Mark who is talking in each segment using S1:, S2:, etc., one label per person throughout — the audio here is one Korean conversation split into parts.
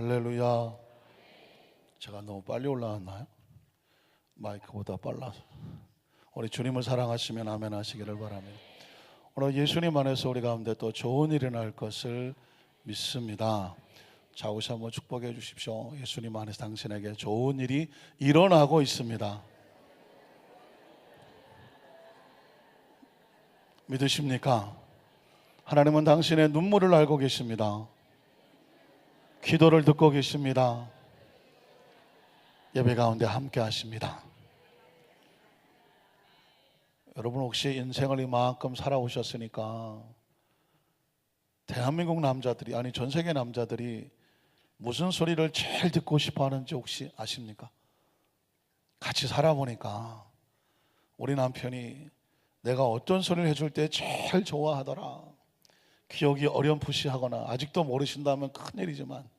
S1: 할렐루야. 제가 너무 빨리 올라왔나요? 마이크보다 빨라서. 우리 주님을 사랑하시면 아멘 하시기를 바랍니다. 오늘 예수님 안에서 우리 가운데 또 좋은 일이 날 것을 믿습니다. 자우시 한번 축복해 주십시오. 예수님 안에서 당신에게 좋은 일이 일어나고 있습니다. 믿으십니까? 하나님은 당신의 눈물을 알고 계십니다. 기도를 듣고 계십니다. 예배 가운데 함께 하십니다. 여러분 혹시 인생을 이만큼 살아오셨으니까 대한민국 남자들이, 아니 전 세계 남자들이 무슨 소리를 제일 듣고 싶어 하는지 혹시 아십니까? 같이 살아보니까 우리 남편이 내가 어떤 소리를 해줄 때 제일 좋아하더라. 기억이 어렴풋이하거나 아직도 모르신다면 큰일이지만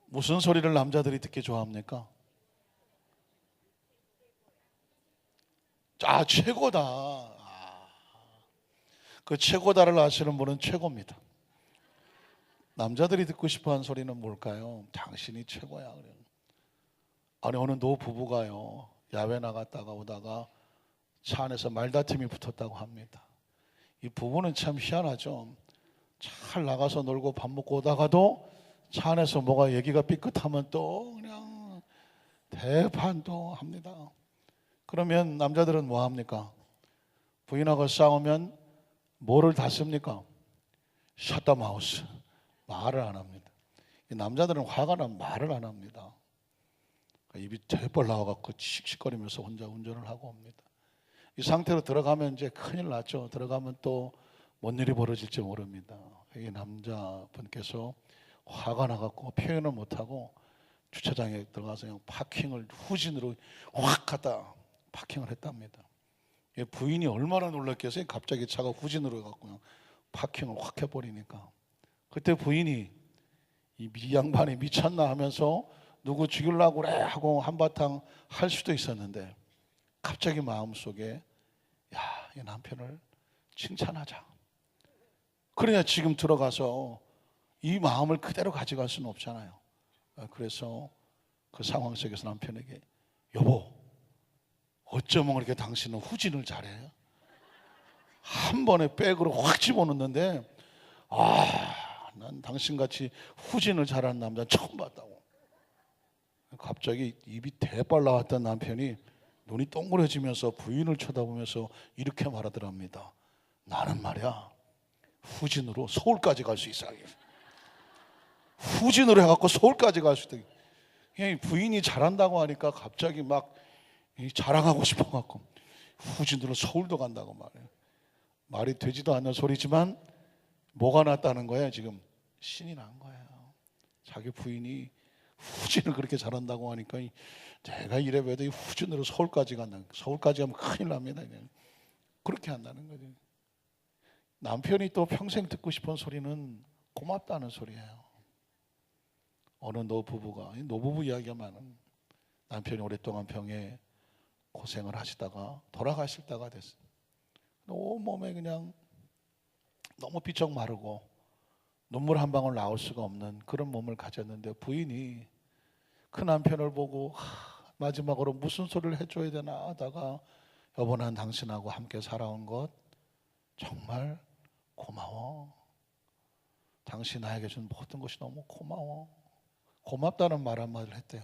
S1: 무슨 소리를 남자들이 듣기 좋아합니까? 최고다. 그 최고다를 아시는 분은 최고입니다. 남자들이 듣고 싶어하는 소리는 뭘까요? 당신이 최고야. 아니 어느 노부부가요 야외 나갔다가 오다가 차 안에서 말다툼이 붙었다고 합니다. 이 부부는 참 희한하죠. 잘 나가서 놀고 밥 먹고 오다가도 차 안에서 뭐가 얘기가 삐끗하면 또 그냥 대판도 합니다. 그러면 남자들은 뭐 합니까? 부인하고 싸우면 뭐를 다 씁니까? Shut the mouth. 말을 안 합니다. 남자들은 화가 나면 말을 안 합니다. 입이 대벌 나와갖고 씩씩거리면서 혼자 운전을 하고 옵니다. 이 상태로 들어가면 이제 큰일 났죠. 들어가면 또 뭔 일이 벌어질지 모릅니다. 이 남자분께서 화가 나갖고 표현을 못하고 주차장에 들어가서 그냥 파킹을 후진으로 확 갖다 파킹을 했답니다. 부인이 얼마나 놀랐겠어요. 갑자기 차가 후진으로 해갖고 그냥 파킹을 확 해버리니까. 그때 부인이 이 양반이 미쳤나 하면서 누구 죽이려고 그래 하고 한바탕 할 수도 있었는데 갑자기 마음속에 이 남편을 칭찬하자. 그래야 지금 들어가서 이 마음을 그대로 가져갈 수는 없잖아요. 그래서 그 상황 속에서 남편에게 여보 어쩌면 그렇게 당신은 후진을 잘해? 한 번에 백으로 확 집어넣는데 난 당신같이 후진을 잘하는 남자 처음 봤다고. 갑자기 입이 대빨 나왔던 남편이 눈이 동그래지면서 부인을 쳐다보면서 이렇게 말하더랍니다. 나는 말이야 후진으로 서울까지 갈 수 있어. 후진으로 해갖고 서울까지 갈 수 있다. 부인이 잘한다고 하니까 갑자기 막 자랑하고 싶어갖고 후진으로 서울도 간다고 말해요. 말이 되지도 않는 소리지만 뭐가 났다는 거예요? 지금 신이 난 거예요. 자기 부인이 후진을 그렇게 잘한다고 하니까 내가 이래봬도 후진으로 서울까지 간다. 서울까지 가면 큰일 납니다. 그렇게 한다는 거죠. 남편이 또 평생 듣고 싶은 소리는 고맙다는 소리예요. 어느 노부부 이야기가 많은 남편이 오랫동안 병에 고생을 하시다가 돌아가실 때가 됐어요. 온몸에 그냥 너무 비쩍 마르고 눈물 한 방울 나올 수가 없는 그런 몸을 가졌는데 부인이 그 남편을 보고 마지막으로 무슨 소리를 해줘야 되나 하다가 여보 난 당신하고 함께 살아온 것 정말 고마워. 당신 나에게 준 모든 것이 너무 고마워. 고맙다는 말 한마디를 했대요.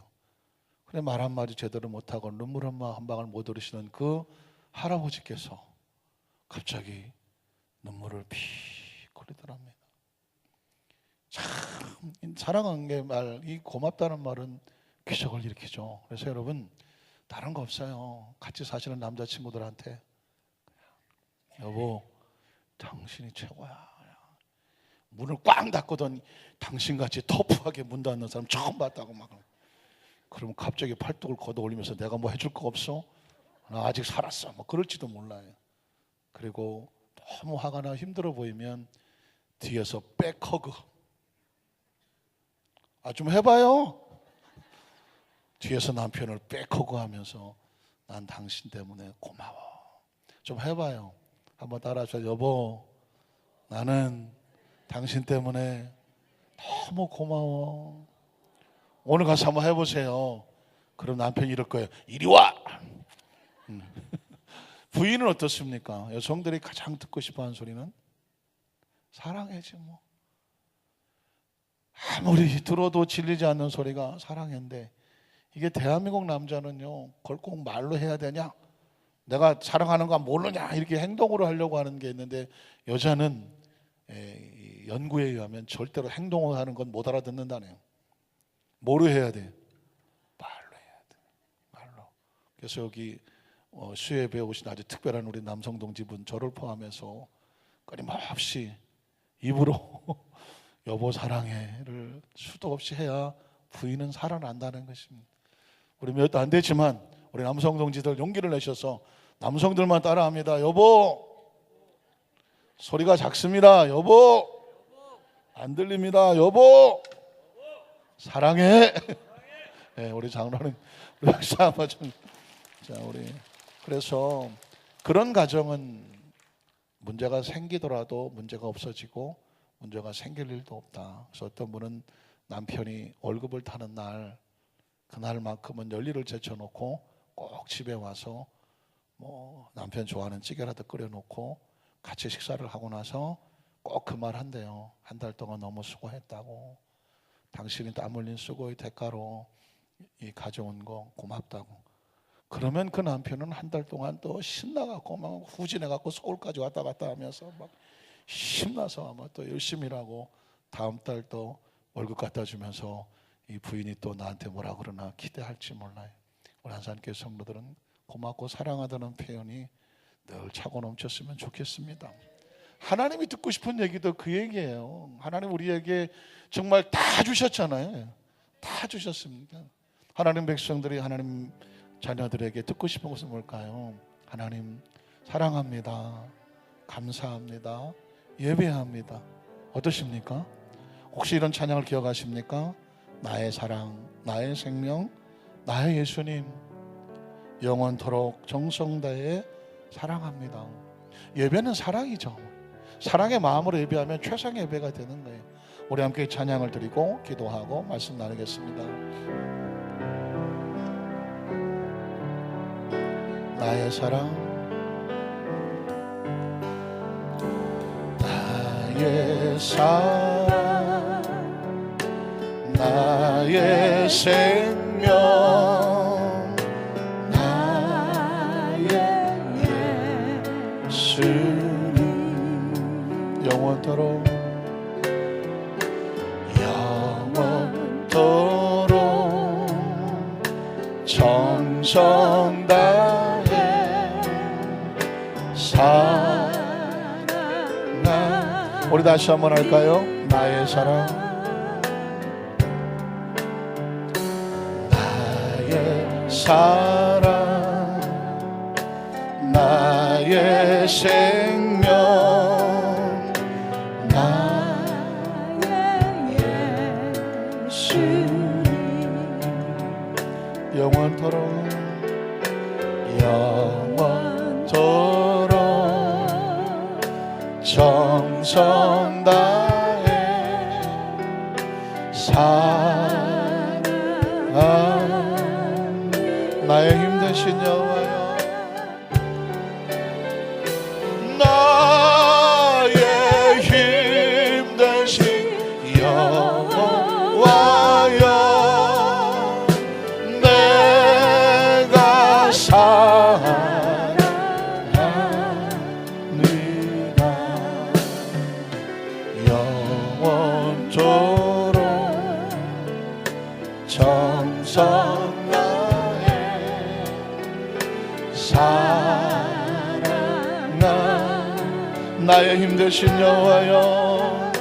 S1: 그래 말 한마디 제대로 못하고 눈물 한 방울 못 흘리시는 그 할아버지께서 갑자기 눈물을 피 흘리더랍니다. 참 사랑하는 말, 이 고맙다는 말은 기적을 일으키죠. 그래서 여러분 다른 거 없어요. 같이 사시는 남자친구들한테 여보 당신이 최고야. 문을 꽝 닫고던 당신같이 터프하게 문 닫는 사람 처음 봤다고 막. 그러면 갑자기 팔뚝을 걷어 올리면서 내가 뭐 해줄 거 없어? 나 아직 살았어. 뭐 그럴지도 몰라요. 그리고 너무 화가 나 힘들어 보이면 뒤에서 백허그. 좀 해봐요. 뒤에서 남편을 백허그 하면서 난 당신 때문에 고마워. 좀 해봐요. 한번 따라하세요. 여보 나는 당신 때문에 너무 고마워. 오늘 가서 한번 해보세요. 그럼 남편이 이럴 거예요. 이리 와. 부인은 어떻습니까? 여성들이 가장 듣고 싶어하는 소리는 사랑해지 뭐. 아무리 들어도 질리지 않는 소리가 사랑해인데, 이게 대한민국 남자는요, 그걸 꼭 말로 해야 되냐? 내가 사랑하는 거 모르냐? 이렇게 행동으로 하려고 하는 게 있는데, 여자는 연구에 의하면 절대로 행동을 하는 건 못 알아듣는다네요. 뭐로 해야 돼? 말로 해야 돼. 말로. 그래서 여기 수협에 오신 아주 특별한 우리 남성 동지분, 저를 포함해서 끊임없이 입으로 여보 사랑해를 수도 없이 해야 부인은 살아난다는 것입니다. 우리 몇 안 되지만 우리 남성 동지들 용기를 내셔서 남성들만 따라합니다. 여보, 소리가 작습니다. 여보, 안 들립니다. 여보, 사랑해. 네, 우리 장로님, 우리 박사 한번 좀. 자, 우리 그래서 그런 가정은 문제가 생기더라도 문제가 없어지고 문제가 생길 일도 없다. 그래서 어떤 분은 남편이 월급을 타는 날, 그날만큼은 열일을 제쳐놓고 꼭 집에 와서 뭐 남편 좋아하는 찌개라도 끓여놓고 같이 식사를 하고 나서 꼭 그 말 한대요. 한 달 동안 너무 수고했다고. 당신이 땀 흘린 수고의 대가로 이 가져온 거 고맙다고. 그러면 그 남편은 한 달 동안 또 신나갖고 막 후진해갖고 서울까지 왔다 갔다 하면서 막 신나서 아마 또 열심히 일하고 다음 달 또 월급 갖다 주면서 이 부인이 또 나한테 뭐라 그러나 기대할지 몰라요. 우리 한산교회 성도들은 고맙고 사랑하다는 표현이 늘 차고 넘쳤으면 좋겠습니다. 하나님이 듣고 싶은 얘기도 그 얘기예요. 하나님 우리에게 정말 다 주셨잖아요. 다 주셨습니다. 하나님 백성들이 하나님 자녀들에게 듣고 싶은 것은 뭘까요? 하나님 사랑합니다. 감사합니다. 예배합니다. 어떠십니까? 혹시 이런 찬양을 기억하십니까? 나의 사랑, 나의 생명, 나의 예수님, 영원토록 정성 다해 사랑합니다. 예배는 사랑이죠. 사랑의 마음으로 예배하면 최상의 예배가 되는 거예요. 우리 함께 찬양을 드리고 기도하고 말씀 나누겠습니다. 나의 사랑, 나의 사랑, 나의 생명, 나의 예수님, 영원토록 영원토록 정성 다해 사랑하. 우리 다시 한번 할까요? 나의 사랑, 나의 사랑, 나의 생명, 나의 예수님, 영원토록 영원토록 정성 다해 사랑하. 나의 힘 되신 여호와여, 나의 힘 되신 여호와여, 내가 사랑합니다. 영원토록 정성 다해 사랑하. 나의 힘 되신 여호와여,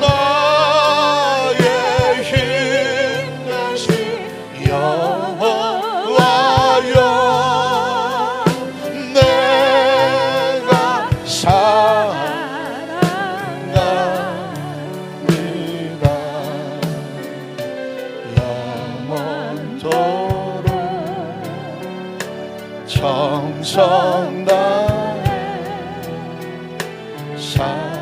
S1: 나의 힘 되신 여호와여, 내가 사랑합니다. 영원토록 정성 다해 사랑.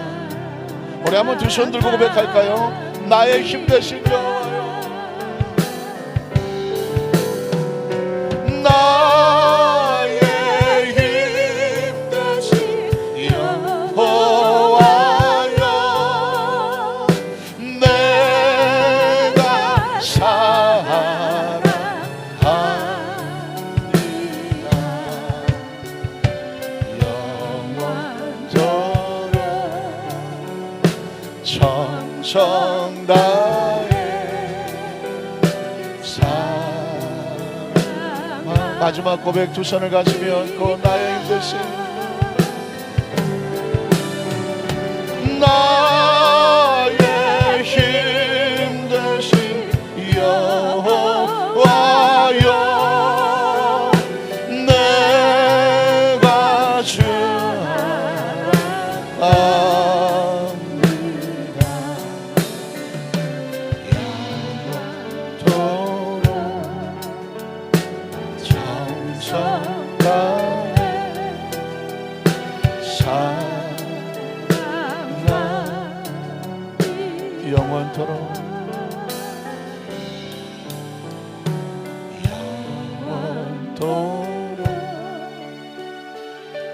S1: 우리 한번 두 손 들고 고백할까요? 나의 힘 되신 여호와여, 나의 힘 되신 여호와여, 내가 사랑하리라. 영원토록 정성 다해 사랑. 마지막 고백, 두 손을 가슴에 얹고 나의 힘 되신, 나의 힘 되신 여호와여, 내가 주 사랑합니다. 영원토록 정성 다해 사랑하리. 영원토록 영원토록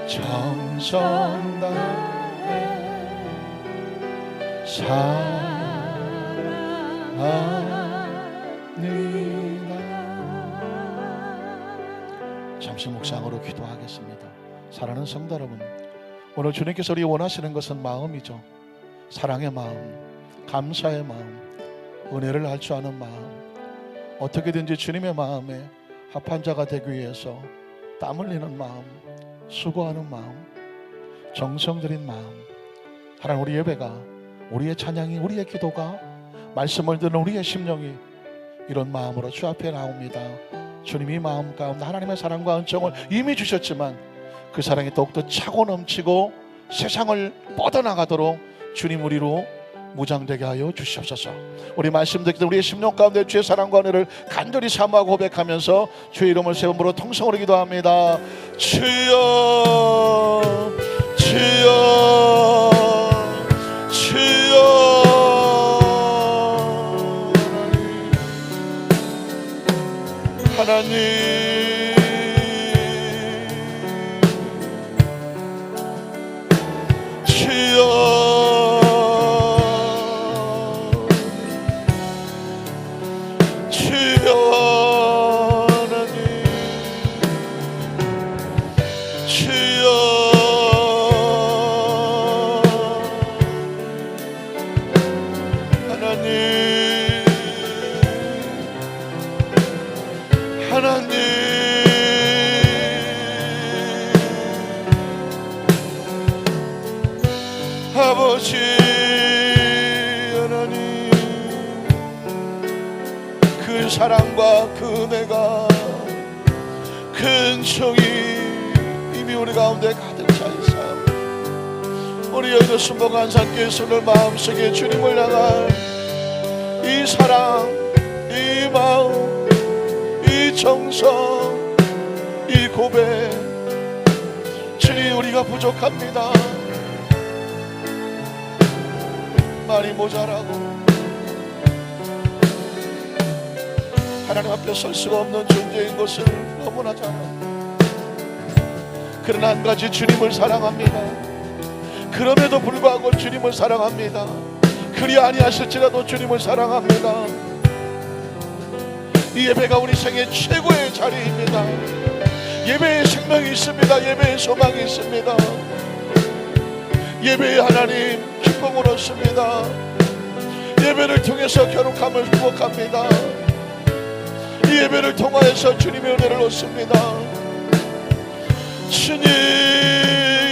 S1: 정성 다해 사랑합니다. 잠시 묵상으로 기도하겠습니다. 사랑하는 성도 여러분, 오늘 주님께서 우리 원하시는 것은 마음이죠. 사랑의 마음, 감사의 마음, 은혜를 알 줄 아는 마음, 어떻게든지 주님의 마음에 합한 자가 되기 위해서 땀 흘리는 마음, 수고하는 마음, 정성 들인 마음. 하나님, 우리 예배가, 우리의 찬양이, 우리의 기도가, 말씀을 듣는 우리의 심령이 이런 마음으로 주 앞에 나옵니다. 주님이 마음 가운데 하나님의 사랑과 은총을 이미 주셨지만 그 사랑이 더욱더 차고 넘치고 세상을 뻗어나가도록 주님 우리로 무장되게 하여 주시옵소서. 우리 말씀 듣기 우리의 심령 가운데 주의 사랑과 은혜를 간절히 사모하고 고백하면서 주의 이름을 세 번으로 통성으로 기도합니다. 주여, 주여, 주여. 하나님, 주여, 주여. 하나님, 주여, 하나님, 하나님, 아버지 하나님, 그 사랑과 그 은혜가 그 은총이 이미 우리 가운데 가득 차 있사옵니다. 우리 여기도 순복한 산교회 손을 마음속에 주님을 향한 이 사랑, 이 마음, 이 정성, 이 고백, 주님 우리가 부족합니다. 말이 모자라고 하나님 앞에 설 수가 없는 존재인 것을 너무나 잘 압니다. 그러나 한 가지, 주님을 사랑합니다. 그럼에도 불구하고 주님을 사랑합니다. 그리 아니하실지라도 주님을 사랑합니다. 이 예배가 우리 생애 최고의 자리입니다. 예배에 생명이 있습니다. 예배에 소망이 있습니다. 예배에 하나님 기쁨을 얻습니다. 예배를 통해서 거룩함을 회복합니다. 이 예배를 통하여서 주님의 은혜를 얻습니다. 주님,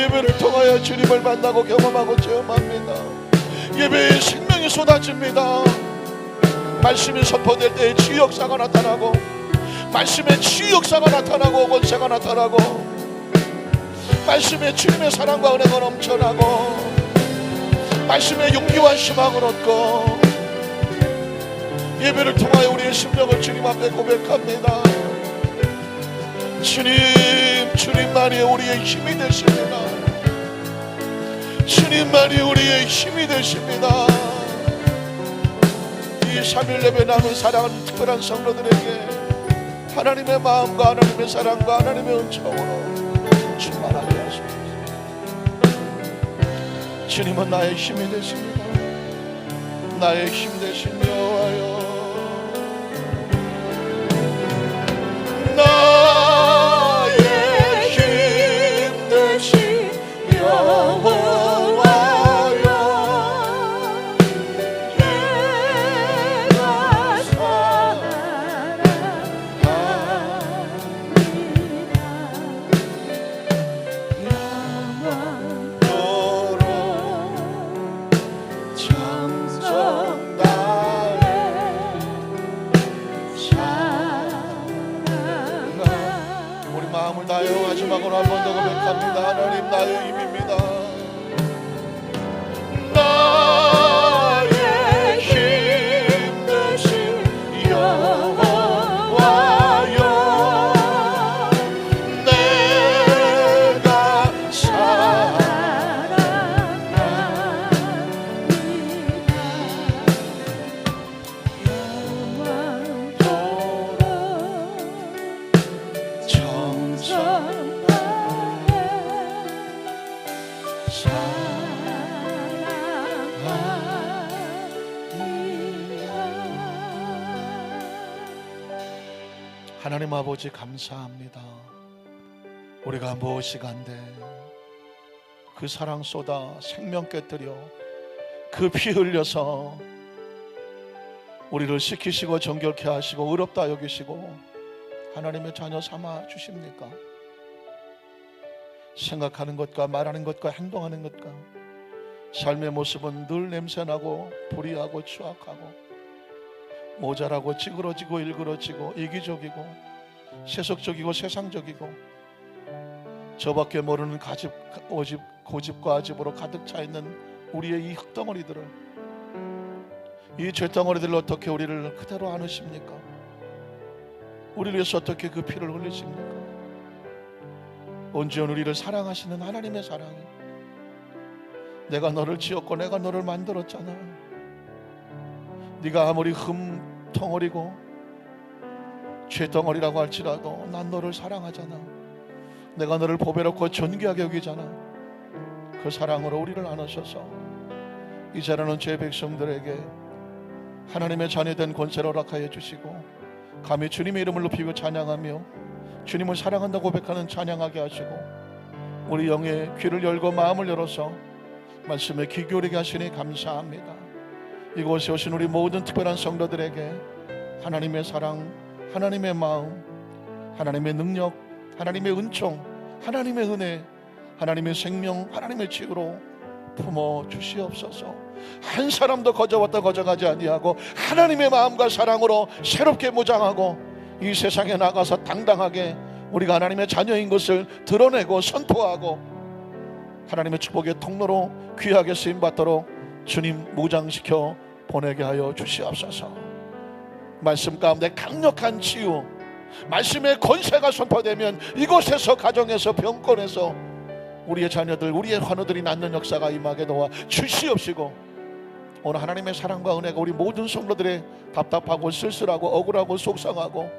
S1: 예배를 통하여 주님을 만나고 경험하고 체험합니다. 예배에 생명이 쏟아집니다. 말씀이 선포될 때에 치유 역사가 나타나고, 말씀에 치유 역사가 나타나고, 권세가 나타나고, 말씀에 주님의 사랑과 은혜가 넘쳐나고, 말씀에 용기와 희망을 얻고, 예배를 통하여 우리의 심령을 주님 앞에 고백합니다. 주님, 주님만이 우리의 힘이 되십니다. 주님만이 우리의 힘이 되십니다. 이 3일 예배 나눈 사랑하는 특별한 성도들에게 하나님의 마음과 하나님의 사랑과 하나님의 은총으로 충만하게 하소서. 주님은 나의 힘이 되십니다. 나의 힘 되신 여호와여, 나의 힘 되신 여호와여, 내가 나의 마지막으로 한 번 더 고백합니다. 하나님 나의 힘입니다. 나의 힘 되신 여호와여, 내가 하나님 아버지 감사합니다. 우리가 무엇이간데 그 사랑 쏟아 생명 깨뜨려 그 피 흘려서 우리를 지키시고 정결케 하시고 의롭다 여기시고 하나님의 자녀 삼아 주십니까? 생각하는 것과 말하는 것과 행동하는 것과 삶의 모습은 늘 냄새나고 불의하고 추악하고 모자라고 찌그러지고 일그러지고 이기적이고 세속적이고 세상적이고 저밖에 모르는 고집과 아집으로 가득 차 있는 우리의 이 흙덩어리들을, 이 죄덩어리들을 어떻게 우리를 그대로 안으십니까? 우리를 위해서 어떻게 그 피를 흘리십니까? 온전히 우리를 사랑하시는 하나님의 사랑이, 내가 너를 지었고 내가 너를 만들었잖아. 네가 아무리 흠덩어리고 죄덩어리라고 할지라도 난 너를 사랑하잖아. 내가 너를 보배롭고 존귀하게 여기잖아. 그 사랑으로 우리를 안으셔서 이 자라는 죄 백성들에게 하나님의 자녀된 권세를 허락하여 주시고 감히 주님의 이름을 높이고 찬양하며 주님을 사랑한다고 고백하는 찬양하게 하시고 우리 영의 귀를 열고 마음을 열어서 말씀에 귀 기울이게 하시니 감사합니다. 이곳에 오신 우리 모든 특별한 성도들에게 하나님의 사랑, 하나님의 마음, 하나님의 능력, 하나님의 은총, 하나님의 은혜, 하나님의 생명, 하나님의 치유로 품어 주시옵소서. 한 사람도 거저왔다 거저가지 아니하고 하나님의 마음과 사랑으로 새롭게 무장하고 이 세상에 나가서 당당하게 우리가 하나님의 자녀인 것을 드러내고 선포하고 하나님의 축복의 통로로 귀하게 쓰임받도록 주님 무장시켜 보내게 하여 주시옵소서. 말씀 가운데 강력한 치유, 말씀의 권세가 선포되면 이곳에서, 가정에서, 병권에서 우리의 자녀들, 우리의 환우들이 낫는 역사가 임하게 도와 주시옵시고 오늘 하나님의 사랑과 은혜가 우리 모든 성도들의 답답하고 쓸쓸하고 억울하고 속상하고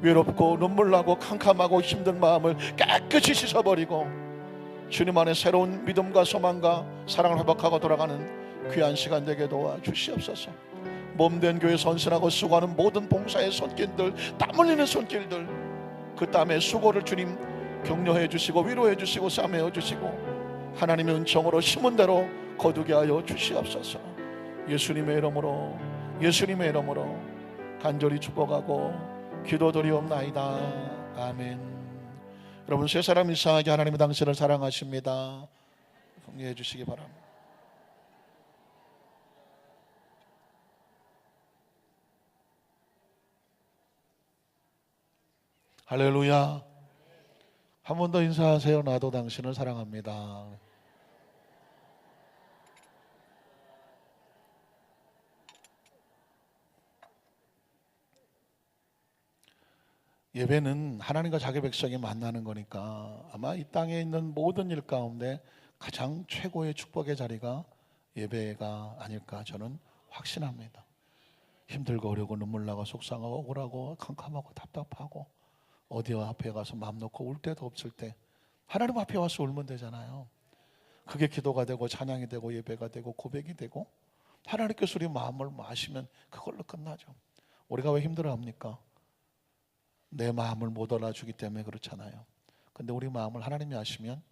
S1: 외롭고 눈물나고 캄캄하고 힘든 마음을 깨끗이 씻어버리고 주님 안에 새로운 믿음과 소망과 사랑을 회복하고 돌아가는 귀한 시간 되게 도와 주시옵소서. 몸된 교회 선선하고 수고하는 모든 봉사의 손길들, 땀 흘리는 손길들, 그 땀의 수고를 주님 격려해 주시고 위로해 주시고 싸매어 주시고 하나님의 은총으로 심은 대로 거두게 하여 주시옵소서. 예수님의 이름으로, 예수님의 이름으로 간절히 축복하고 기도드리옵나이다. 아멘. 여러분, 세 사람 이상하게 하나님은 당신을 사랑하십니다. 공개해 주시기 바랍니다. 할렐루야. 한 번 더 인사하세요. 나도 당신을 사랑합니다. 예배는 하나님과 자기 백성이 만나는 거니까 아마 이 땅에 있는 모든 일 가운데 가장 최고의 축복의 자리가 예배가 아닐까 저는 확신합니다. 힘들고 어려고 눈물 나고 속상하고 억울하고 캄캄하고 답답하고 어디 앞에 가서 마음 놓고 울 때도 없을 때 하나님 앞에 와서 울면 되잖아요. 그게 기도가 되고 찬양이 되고 예배가 되고 고백이 되고 하나님께서 우리 마음을 아시면 그걸로 끝나죠. 우리가 왜 힘들어합니까? 내 마음을 못 알아주기 때문에 그렇잖아요. 근데 우리 마음을 하나님이 아시면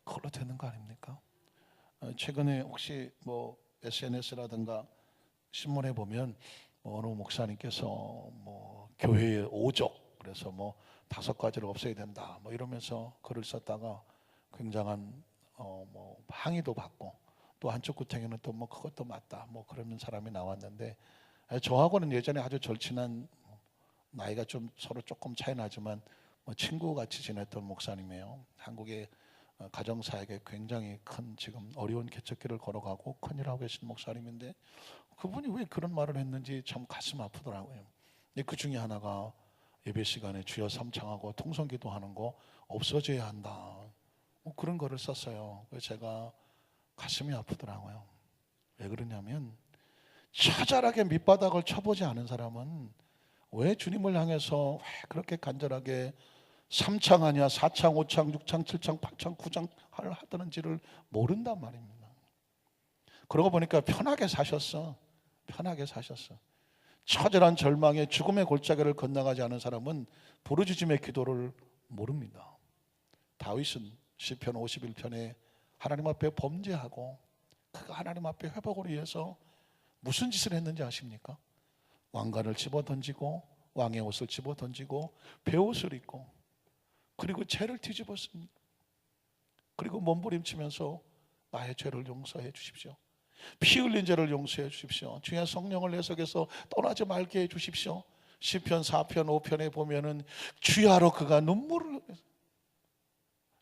S1: 그걸로 되는 거 아닙니까? 최근에 혹시 뭐 SNS라든가 신문에 보면 어느 목사님께서 뭐 교회의 오적 그래서 뭐 5가지를 없애야 된다 뭐 이러면서 글을 썼다가 굉장한 뭐 항의도 받고 또 한쪽 구탱이는 또 뭐 그것도 맞다 뭐 그러는 사람이 나왔는데 저하고는 예전에 아주 절친한 나이가 좀 서로 조금 차이 나지만 뭐 친구 같이 지냈던 목사님이에요. 한국의 가정사역에 굉장히 큰 지금 어려운 개척길을 걸어가고 큰일 하고 계신 목사님인데 그분이 왜 그런 말을 했는지 참 가슴 아프더라고요. 그 중에 하나가 예배 시간에 주여 삼창하고 통성기도 하는 거 없어져야 한다. 뭐 그런 거를 썼어요. 그래서 제가 가슴이 아프더라고요. 왜 그러냐면 처절하게 밑바닥을 쳐보지 않은 사람은 왜 주님을 향해서 왜 그렇게 간절하게 3창 아니야 4창 5창 6창 7창 8창 9창 하더는지를 모른단 말입니다. 그러고 보니까 편하게 사셨어. 편하게 사셨어. 처절한 절망에 죽음의 골짜기를 건너가지 않은 사람은 부르짖음의 기도를 모릅니다. 다윗은 시편 51편에 하나님 앞에 범죄하고 그 하나님 앞에 회복을 위해서 무슨 짓을 했는지 아십니까? 왕관을 집어던지고 왕의 옷을 집어던지고 베옷을 입고 그리고 죄를 뒤집었습니다. 그리고 몸부림치면서 나의 죄를 용서해 주십시오. 피 흘린 죄를 용서해 주십시오. 주의 성령을 내 속에서 떠나지 말게 해 주십시오. 시편 4편 5편에 보면은 주야로 그가 눈물을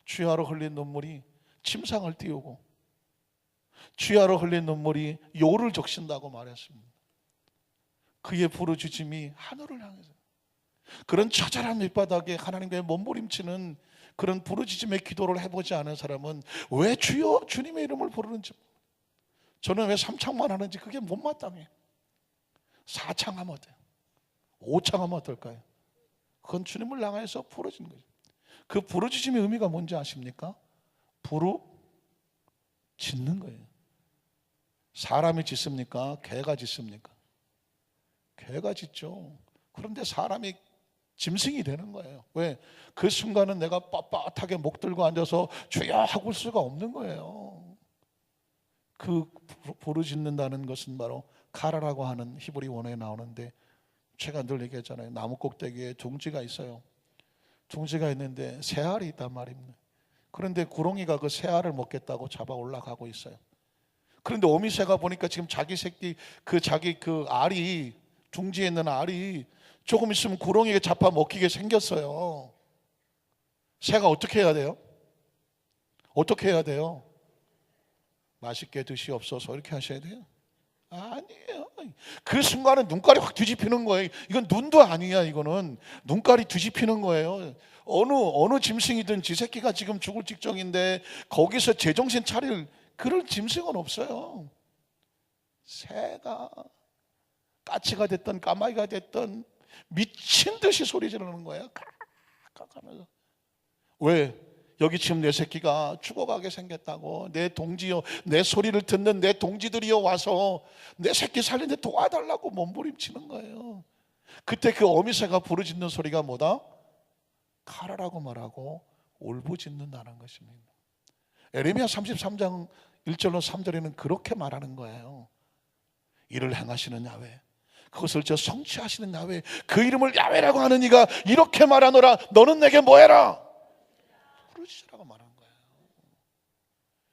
S1: 주야로 흘린 눈물이 침상을 띄우고 주야로 흘린 눈물이 요를 적신다고 말했습니다. 그의 부르짖음이 하늘을 향해서 그런 처절한 밑바닥에 하나님께 몸부림치는 그런 부르짖음의 기도를 해보지 않은 사람은 왜 주여 주님의 이름을 부르는지 저는 왜 3창만 하는지 그게 못마땅해요. 4창 하면 어때요? 5창 하면 어떨까요? 그건 주님을 향해서 부르짖는 거죠. 그 부르짖음의 의미가 뭔지 아십니까? 부르짖는 거예요. 사람이 짖습니까? 개가 짖습니까? 개가 짖죠. 그런데 사람이 짐승이 되는 거예요. 왜? 그 순간은 내가 빳빳하게 목 들고 앉아서 주여 하고 올 수가 없는 거예요. 그 부르짖는다는 것은 바로 카라라고 하는 히브리 원어에 나오는데 제가 늘 얘기했잖아요. 나무 꼭대기에 둥지가 있어요. 둥지가 있는데 새알이 있단 말입니다. 그런데 구렁이가 그 새알을 먹겠다고 잡아 올라가고 있어요. 그런데 어미새가 보니까 지금 자기 새끼 그 알이 둥지에 있는 알이 조금 있으면 구렁이에 잡아 먹히게 생겼어요. 새가 어떻게 해야 돼요? 어떻게 해야 돼요? 맛있게 드시옵소서 이렇게 하셔야 돼요? 아니에요. 그 순간은 눈깔이 확 뒤집히는 거예요. 이건 눈도 아니야. 이거는 눈깔이 뒤집히는 거예요. 어느 짐승이든 지 새끼가 지금 죽을 직전인데 거기서 제정신 차릴 그럴 짐승은 없어요. 새가 까치가 됐든 까마귀가 됐든 미친 듯이 소리 지르는 거예요. 깍깍 하면서. 왜? 여기 지금 내 새끼가 죽어가게 생겼다고 내 동지여 내 소리를 듣는 내 동지들이여 와서 내 새끼 살리는데 도와달라고 몸부림치는 거예요. 그때 그 어미새가 부르짖는 소리가 뭐다? 가라라고 말하고 울부짖는다는 것입니다. 에레미야 33장 1절로 3절에는 그렇게 말하는 거예요. 이를 행하시는 야훼 그것을 저 성취하시는 야훼 그 이름을 야훼라고 하는 이가 이렇게 말하노라 너는 내게 뭐해라 부르짖으라고 말한 거예요.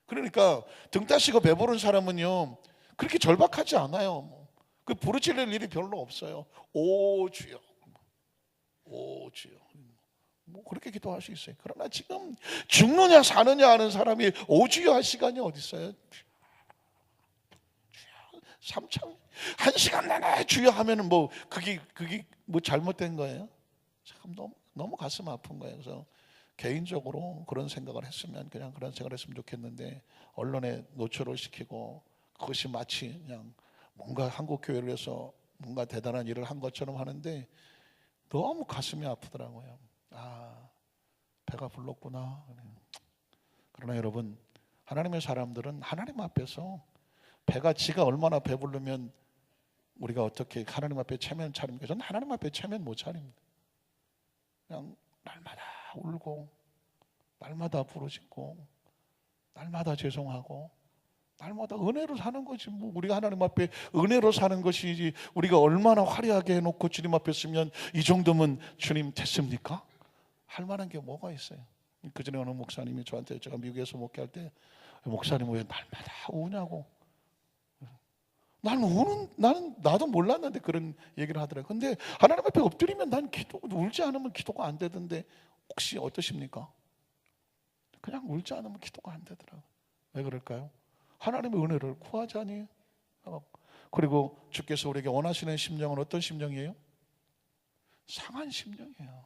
S1: 그러니까 등 따시고 배부른 사람은요 그렇게 절박하지 않아요. 그 부르짖을 일이 별로 없어요. 오 주여 오 주여 뭐 그렇게 기도할 수 있어요. 그러나 지금 죽느냐 사느냐 하는 사람이 오 주여 할 시간이 어디 있어요? 3창 1시간 내내 주여 하면은 뭐 그게 뭐 잘못된 거예요? 참 너무 가슴 아픈 거예요. 그래서 개인적으로 그런 생각을 했으면 그냥 그런 생각을 했으면 좋겠는데 언론에 노출을 시키고 그것이 마치 그냥 뭔가 한국 교회를 위해서 뭔가 대단한 일을 한 것처럼 하는데 너무 가슴이 아프더라고요. 아, 배가 불렀구나. 그러나 여러분, 하나님의 사람들은 하나님 앞에서 배가 지가 얼마나 배부르면 우리가 어떻게 하나님 앞에 체면 차립니까? 저는 하나님 앞에 체면 못 차립니다. 그냥 날마다 울고 날마다 부르짖고 날마다 죄송하고 날마다 은혜로 사는 거지. 뭐 우리가 하나님 앞에 은혜로 사는 것이지 우리가 얼마나 화려하게 해놓고 주님 앞에 쓰면 이 정도면 주님 됐습니까? 할 만한 게 뭐가 있어요? 그전에 어느 목사님이 저한테, 제가 미국에서 목회할 때, 목사님 왜 날마다 우냐고. 나는 나도 몰랐는데 그런 얘기를 하더라고요. 근데 하나님 앞에 엎드리면 난 울지 않으면 기도가 안 되던데 혹시 어떠십니까? 그냥 울지 않으면 기도가 안 되더라고요. 왜 그럴까요? 하나님의 은혜를 구하자니. 그리고 주께서 우리에게 원하시는 심령은 어떤 심령이에요? 상한 심령이에요.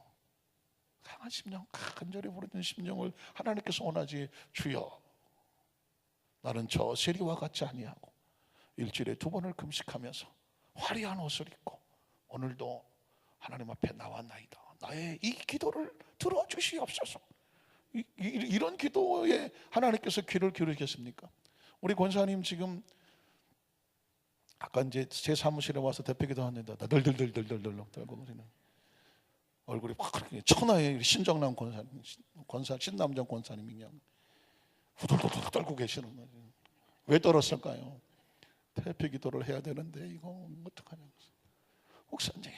S1: 상한 심령, 간절히 부르는 심령을 하나님께서 원하지. 주여, 나는 저 세리와 같지 아니하고 일주일에 2번을 금식하면서 화려한 옷을 입고 오늘도 하나님 앞에 나왔나이다. 나의 이 기도를 들어주시옵소서. 이런 기도에 하나님께서 귀를 기울이겠습니까? 우리 권사님 지금 아까 이제 제 사무실에 와서 대표기도 하는데 널들들들들들 떨고 그러는 얼굴이 확 천하의 신정남 권사 신남정 권사님이 그냥 후들후들 떨고 계시는 거예요. 왜 떨었을까요? 대표기도를 해야 되는데 이거 어떡하냐고. 목사님,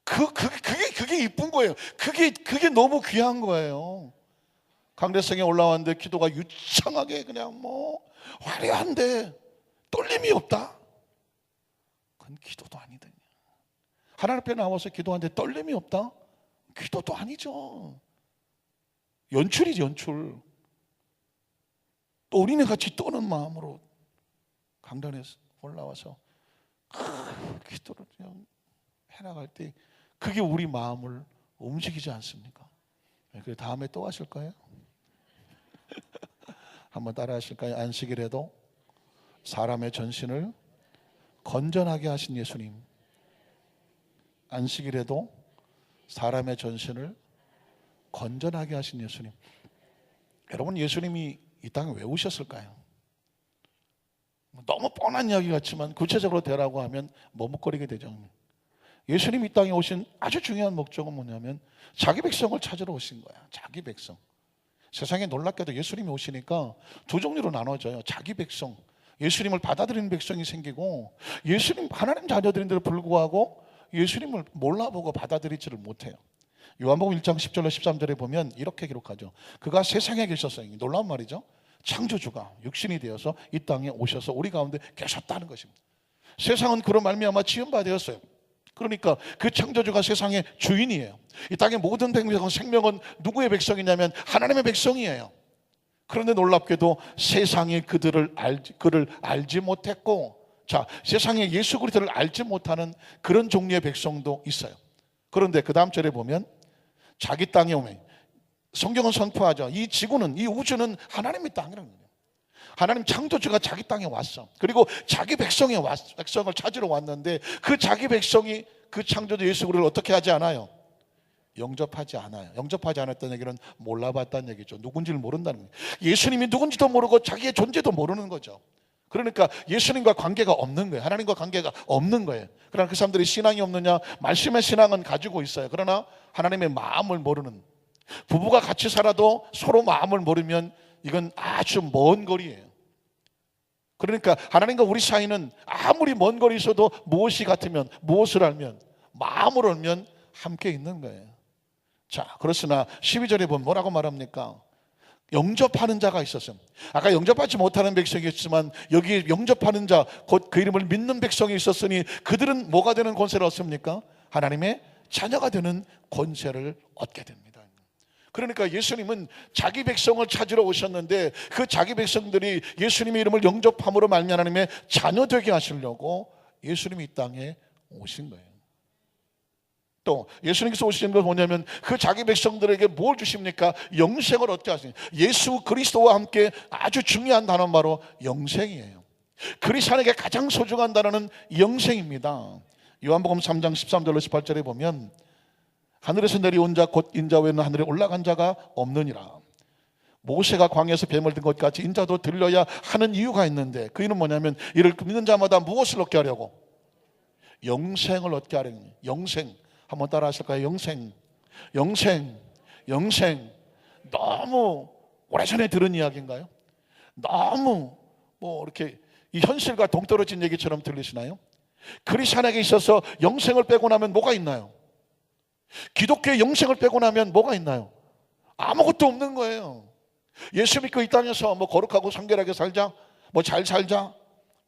S1: 그게 이쁜 거예요. 그게 너무 귀한 거예요. 강대성에 올라왔는데 기도가 유창하게 그냥 뭐 화려한데 떨림이 없다. 그건 기도도 아니더니. 하나님 앞에 나와서 기도하는데 떨림이 없다? 기도도 아니죠. 연출이지, 연출. 또 어린애 같이 떠는 마음으로 강단에 올라와서 기도를 그냥 해나갈 때 그게 우리 마음을 움직이지 않습니까? 그 다음에 또 하실 거예요? 한번 따라 하실까요? 안식일에도 사람의 전신을 건전하게 하신 예수님. 안식일에도 사람의 전신을 건전하게 하신 예수님. 여러분, 예수님이 이 땅에 왜 오셨을까요? 너무 뻔한 이야기 같지만 구체적으로 되라고 하면 머뭇거리게 되죠. 예수님이 이 땅에 오신 아주 중요한 목적은 뭐냐면 자기 백성을 찾으러 오신 거야. 자기 백성. 세상에 놀랍게도 예수님이 오시니까 2종류로 나눠져요. 자기 백성, 예수님을 받아들이는 백성이 생기고, 예수님 하나님 자녀들인데도 불구하고 예수님을 몰라보고 받아들이지를 못해요. 요한복음 1장 10절로 13절에 보면 이렇게 기록하죠. 그가 세상에 계셨어요. 놀라운 말이죠. 창조주가 육신이 되어서 이 땅에 오셔서 우리 가운데 계셨다는 것입니다. 세상은 그런 말미암아 지은 바 되었어요. 그러니까 그 창조주가 세상의 주인이에요. 이 땅의 모든 생명은 누구의 백성이냐면 하나님의 백성이에요. 그런데 놀랍게도 세상이 그를 알지 못했고, 자, 세상에 예수 그리스도를 알지 못하는 그런 종류의 백성도 있어요. 그런데 그 다음 절에 보면 자기 땅에 오면, 성경은 선포하죠. 이 지구는, 이 우주는 하나님의 땅이라는 거예요. 하나님 창조주가 자기 땅에 왔어. 그리고 자기 백성을 찾으러 왔는데 그 자기 백성이 그 창조주 예수 그리스도를 어떻게 하지 않아요? 영접하지 않아요. 영접하지 않았다는 얘기는 몰라봤다는 얘기죠. 누군지를 모른다는 거예요. 예수님이 누군지도 모르고 자기의 존재도 모르는 거죠. 그러니까 예수님과 관계가 없는 거예요. 하나님과 관계가 없는 거예요. 그러나 그 사람들이 신앙이 없느냐? 말씀의 신앙은 가지고 있어요. 그러나 하나님의 마음을 모르는, 부부가 같이 살아도 서로 마음을 모르면 이건 아주 먼 거리예요. 그러니까 하나님과 우리 사이는 아무리 먼 거리 있어도 무엇이 같으면, 무엇을 알면, 마음을 알면 함께 있는 거예요. 자, 그렇으나 12절에 보면 뭐라고 말합니까? 영접하는 자가 있었어요. 아까 영접하지 못하는 백성이 있지만 여기 영접하는 자, 곧 그 이름을 믿는 백성이 있었으니 그들은 뭐가 되는 권세를 얻습니까? 하나님의 자녀가 되는 권세를 얻게 됩니다. 그러니까 예수님은 자기 백성을 찾으러 오셨는데 그 자기 백성들이 예수님의 이름을 영접함으로 말미암아 하나님의 자녀 되게 하시려고 예수님이 이 땅에 오신 거예요. 또 예수님께서 오신 건 뭐냐면 그 자기 백성들에게 뭘 주십니까? 영생을 얻게 하시니, 예수 그리스도와 함께 아주 중요한 단어는 바로 영생이에요. 그리스도인에게 가장 소중한 단어는 영생입니다. 요한복음 3장 13절로 18절에 보면 하늘에서 내려온 자 곧 인자 외에는 하늘에 올라간 자가 없느니라. 모세가 광야에서 뱀을 든 것 같이 인자도 들려야 하는 이유가 있는데, 그 이유는 뭐냐면 이를 믿는 자마다 무엇을 얻게 하려고? 영생을 얻게 하려고. 영생 한번 따라 하실까요? 영생, 영생, 영생. 너무 오래전에 들은 이야기인가요? 너무 이렇게 이 현실과 동떨어진 얘기처럼 들리시나요? 그리스도인에게 있어서 영생을 빼고 나면 뭐가 있나요? 기독교의 영생을 빼고 나면 뭐가 있나요? 아무것도 없는 거예요. 예수 믿고 이 땅에서 거룩하고 성결하게 살자, 잘 살자,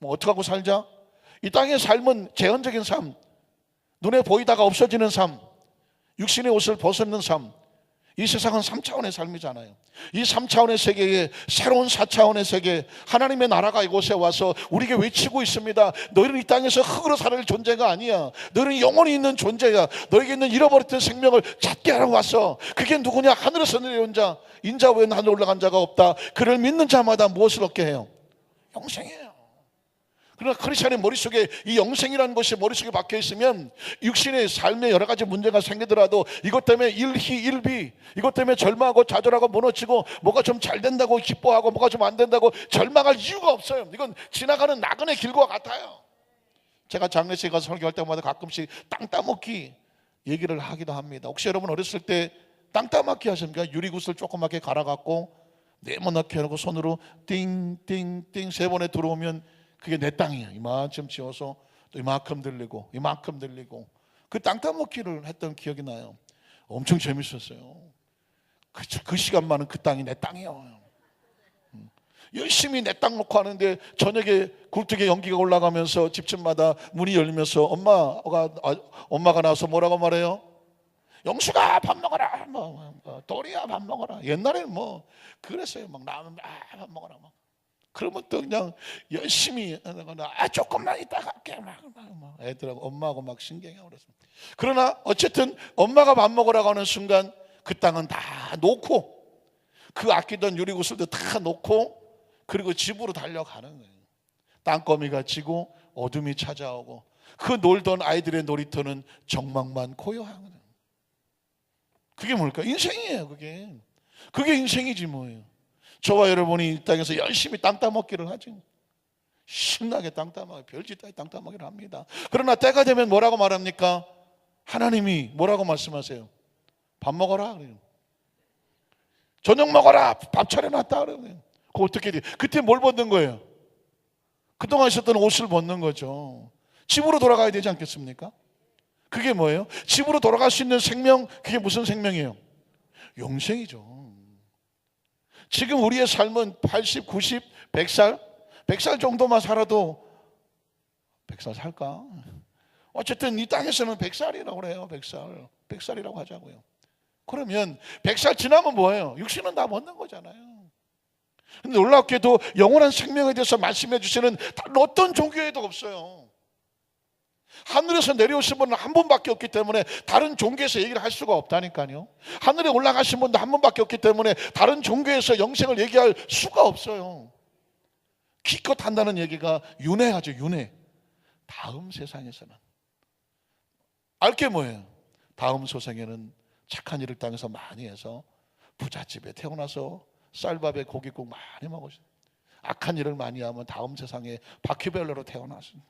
S1: 어떻게 하고 살자. 이 땅의 삶은 제한적인 삶, 눈에 보이다가 없어지는 삶, 육신의 옷을 벗는 삶. 이 세상은 3차원의 삶이잖아요. 이 3차원의 세계에 새로운 4차원의 세계, 하나님의 나라가 이곳에 와서 우리에게 외치고 있습니다. 너희는 이 땅에서 흙으로 살아갈 존재가 아니야. 너희는 영원히 있는 존재야. 너에게 있는 잃어버렸던 생명을 찾게 하러 왔어. 그게 누구냐? 하늘에서 내려온 자, 인자 외에는 하늘 올라간 자가 없다. 그를 믿는 자마다 무엇을 얻게 해요? 영생이에요. 그러나 크리스천의 머릿속에 이 영생이라는 것이 머릿속에 박혀 있으면 육신의 삶에 여러 가지 문제가 생기더라도 이것 때문에 일희일비, 이것 때문에 절망하고 좌절하고 무너지고 뭐가 좀 잘 된다고 기뻐하고 뭐가 좀 안 된다고 절망할 이유가 없어요. 이건 지나가는 나그네 길과 같아요. 제가 장례식에 가서 설교할 때마다 가끔씩 땅 따먹기 얘기를 하기도 합니다. 혹시 여러분 어렸을 때 땅 따먹기 하십니까? 유리구슬 조그맣게 갈아갖고 네모나게 해놓고 손으로 띵띵띵 3번에 들어오면 그게 내 땅이야. 이만큼 지어서 또 이만큼 들리고 이만큼 들리고 그 땅 따먹기를 했던 기억이 나요. 엄청 재밌었어요. 그 시간만은 그 땅이 내 땅이에요. 열심히 내 땅 놓고 하는데 저녁에 굴뚝에 연기가 올라가면서 집집마다 문이 열리면서 엄마가 나와서 뭐라고 말해요? 영수가 밥 먹어라, 도리야 밥 먹어라. 옛날에는 그랬어요. 라면 밥 먹어라. 그러면 또 그냥 열심히 조금만 이따 갈게 애들하고 엄마하고 신경하고 그랬습니다. 그러나 어쨌든 엄마가 밥 먹으라고 하는 순간 그 땅은 다 놓고 그 아끼던 유리구슬도 다 놓고 그리고 집으로 달려가는 거예요. 땅거미가 지고 어둠이 찾아오고 그 놀던 아이들의 놀이터는 정막만 고요한 거예요. 그게 뭘까? 인생이에요. 그게 인생이지 뭐예요. 저와 여러분이 이 땅에서 열심히 땅 따먹기를 하죠. 신나게 땅 따먹기, 별짓 따위 땅 따먹기를 합니다. 그러나 때가 되면 뭐라고 말합니까? 하나님이 뭐라고 말씀하세요? 밥 먹어라 그래요. 저녁 먹어라. 밥 차려놨다 그래요. 그거 어떻게 돼? 그때 뭘 벗는 거예요? 그동안 있었던 옷을 벗는 거죠. 집으로 돌아가야 되지 않겠습니까? 그게 뭐예요? 집으로 돌아갈 수 있는 생명, 그게 무슨 생명이에요? 영생이죠. 지금 우리의 삶은 80, 90, 100살? 100살 정도만 살아도 100살 살까? 어쨌든 이 땅에서는 100살이라고 그래요. 100살. 100살이라고 하자고요. 그러면 100살 지나면 뭐예요? 육신은 다 멎는 거잖아요. 근데 놀랍게도 영원한 생명에 대해서 말씀해 주시는 다른 어떤 종교에도 없어요. 하늘에서 내려오신 분은 한 분밖에 없기 때문에 다른 종교에서 얘기를 할 수가 없다니까요. 하늘에 올라가신 분도 한 분밖에 없기 때문에 다른 종교에서 영생을 얘기할 수가 없어요. 기껏 한다는 얘기가 윤회하죠. 윤회. 다음 세상에서는 알 게 뭐예요? 다음 세상에는 착한 일을 땅에서 많이 해서 부잣집에 태어나서 쌀밥에 고깃국 많이 먹으시고 악한 일을 많이 하면 다음 세상에 바퀴벌레로 태어나십니다.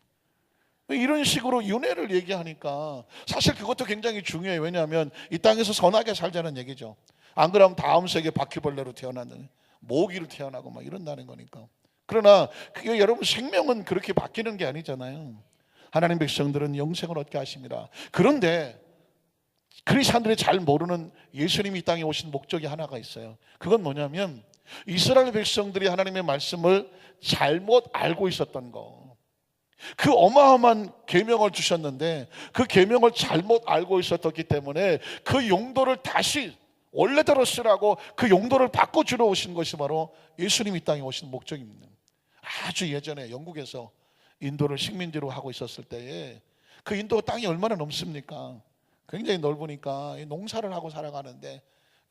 S1: 이런 식으로 윤회를 얘기하니까 사실 그것도 굉장히 중요해요. 왜냐하면 이 땅에서 선하게 살자는 얘기죠. 안 그러면 다음 세계 바퀴벌레로 태어나는 모기로 태어나고 이런다는 거니까. 그러나 그게 여러분 생명은 그렇게 바뀌는 게 아니잖아요. 하나님 백성들은 영생을 얻게 하십니다. 그런데 크리스찬들이 잘 모르는 예수님이 이 땅에 오신 목적이 하나가 있어요. 그건 뭐냐면 이스라엘 백성들이 하나님의 말씀을 잘못 알고 있었던 거. 그 어마어마한 계명을 주셨는데 그 계명을 잘못 알고 있었기 때문에 그 용도를 다시 원래대로 쓰라고 그 용도를 바꿔주러 오신 것이 바로 예수님이 이 땅에 오신 목적입니다. 아주 예전에 영국에서 인도를 식민지로 하고 있었을 때에 그 인도 땅이 얼마나 넓습니까? 굉장히 넓으니까 농사를 하고 살아가는데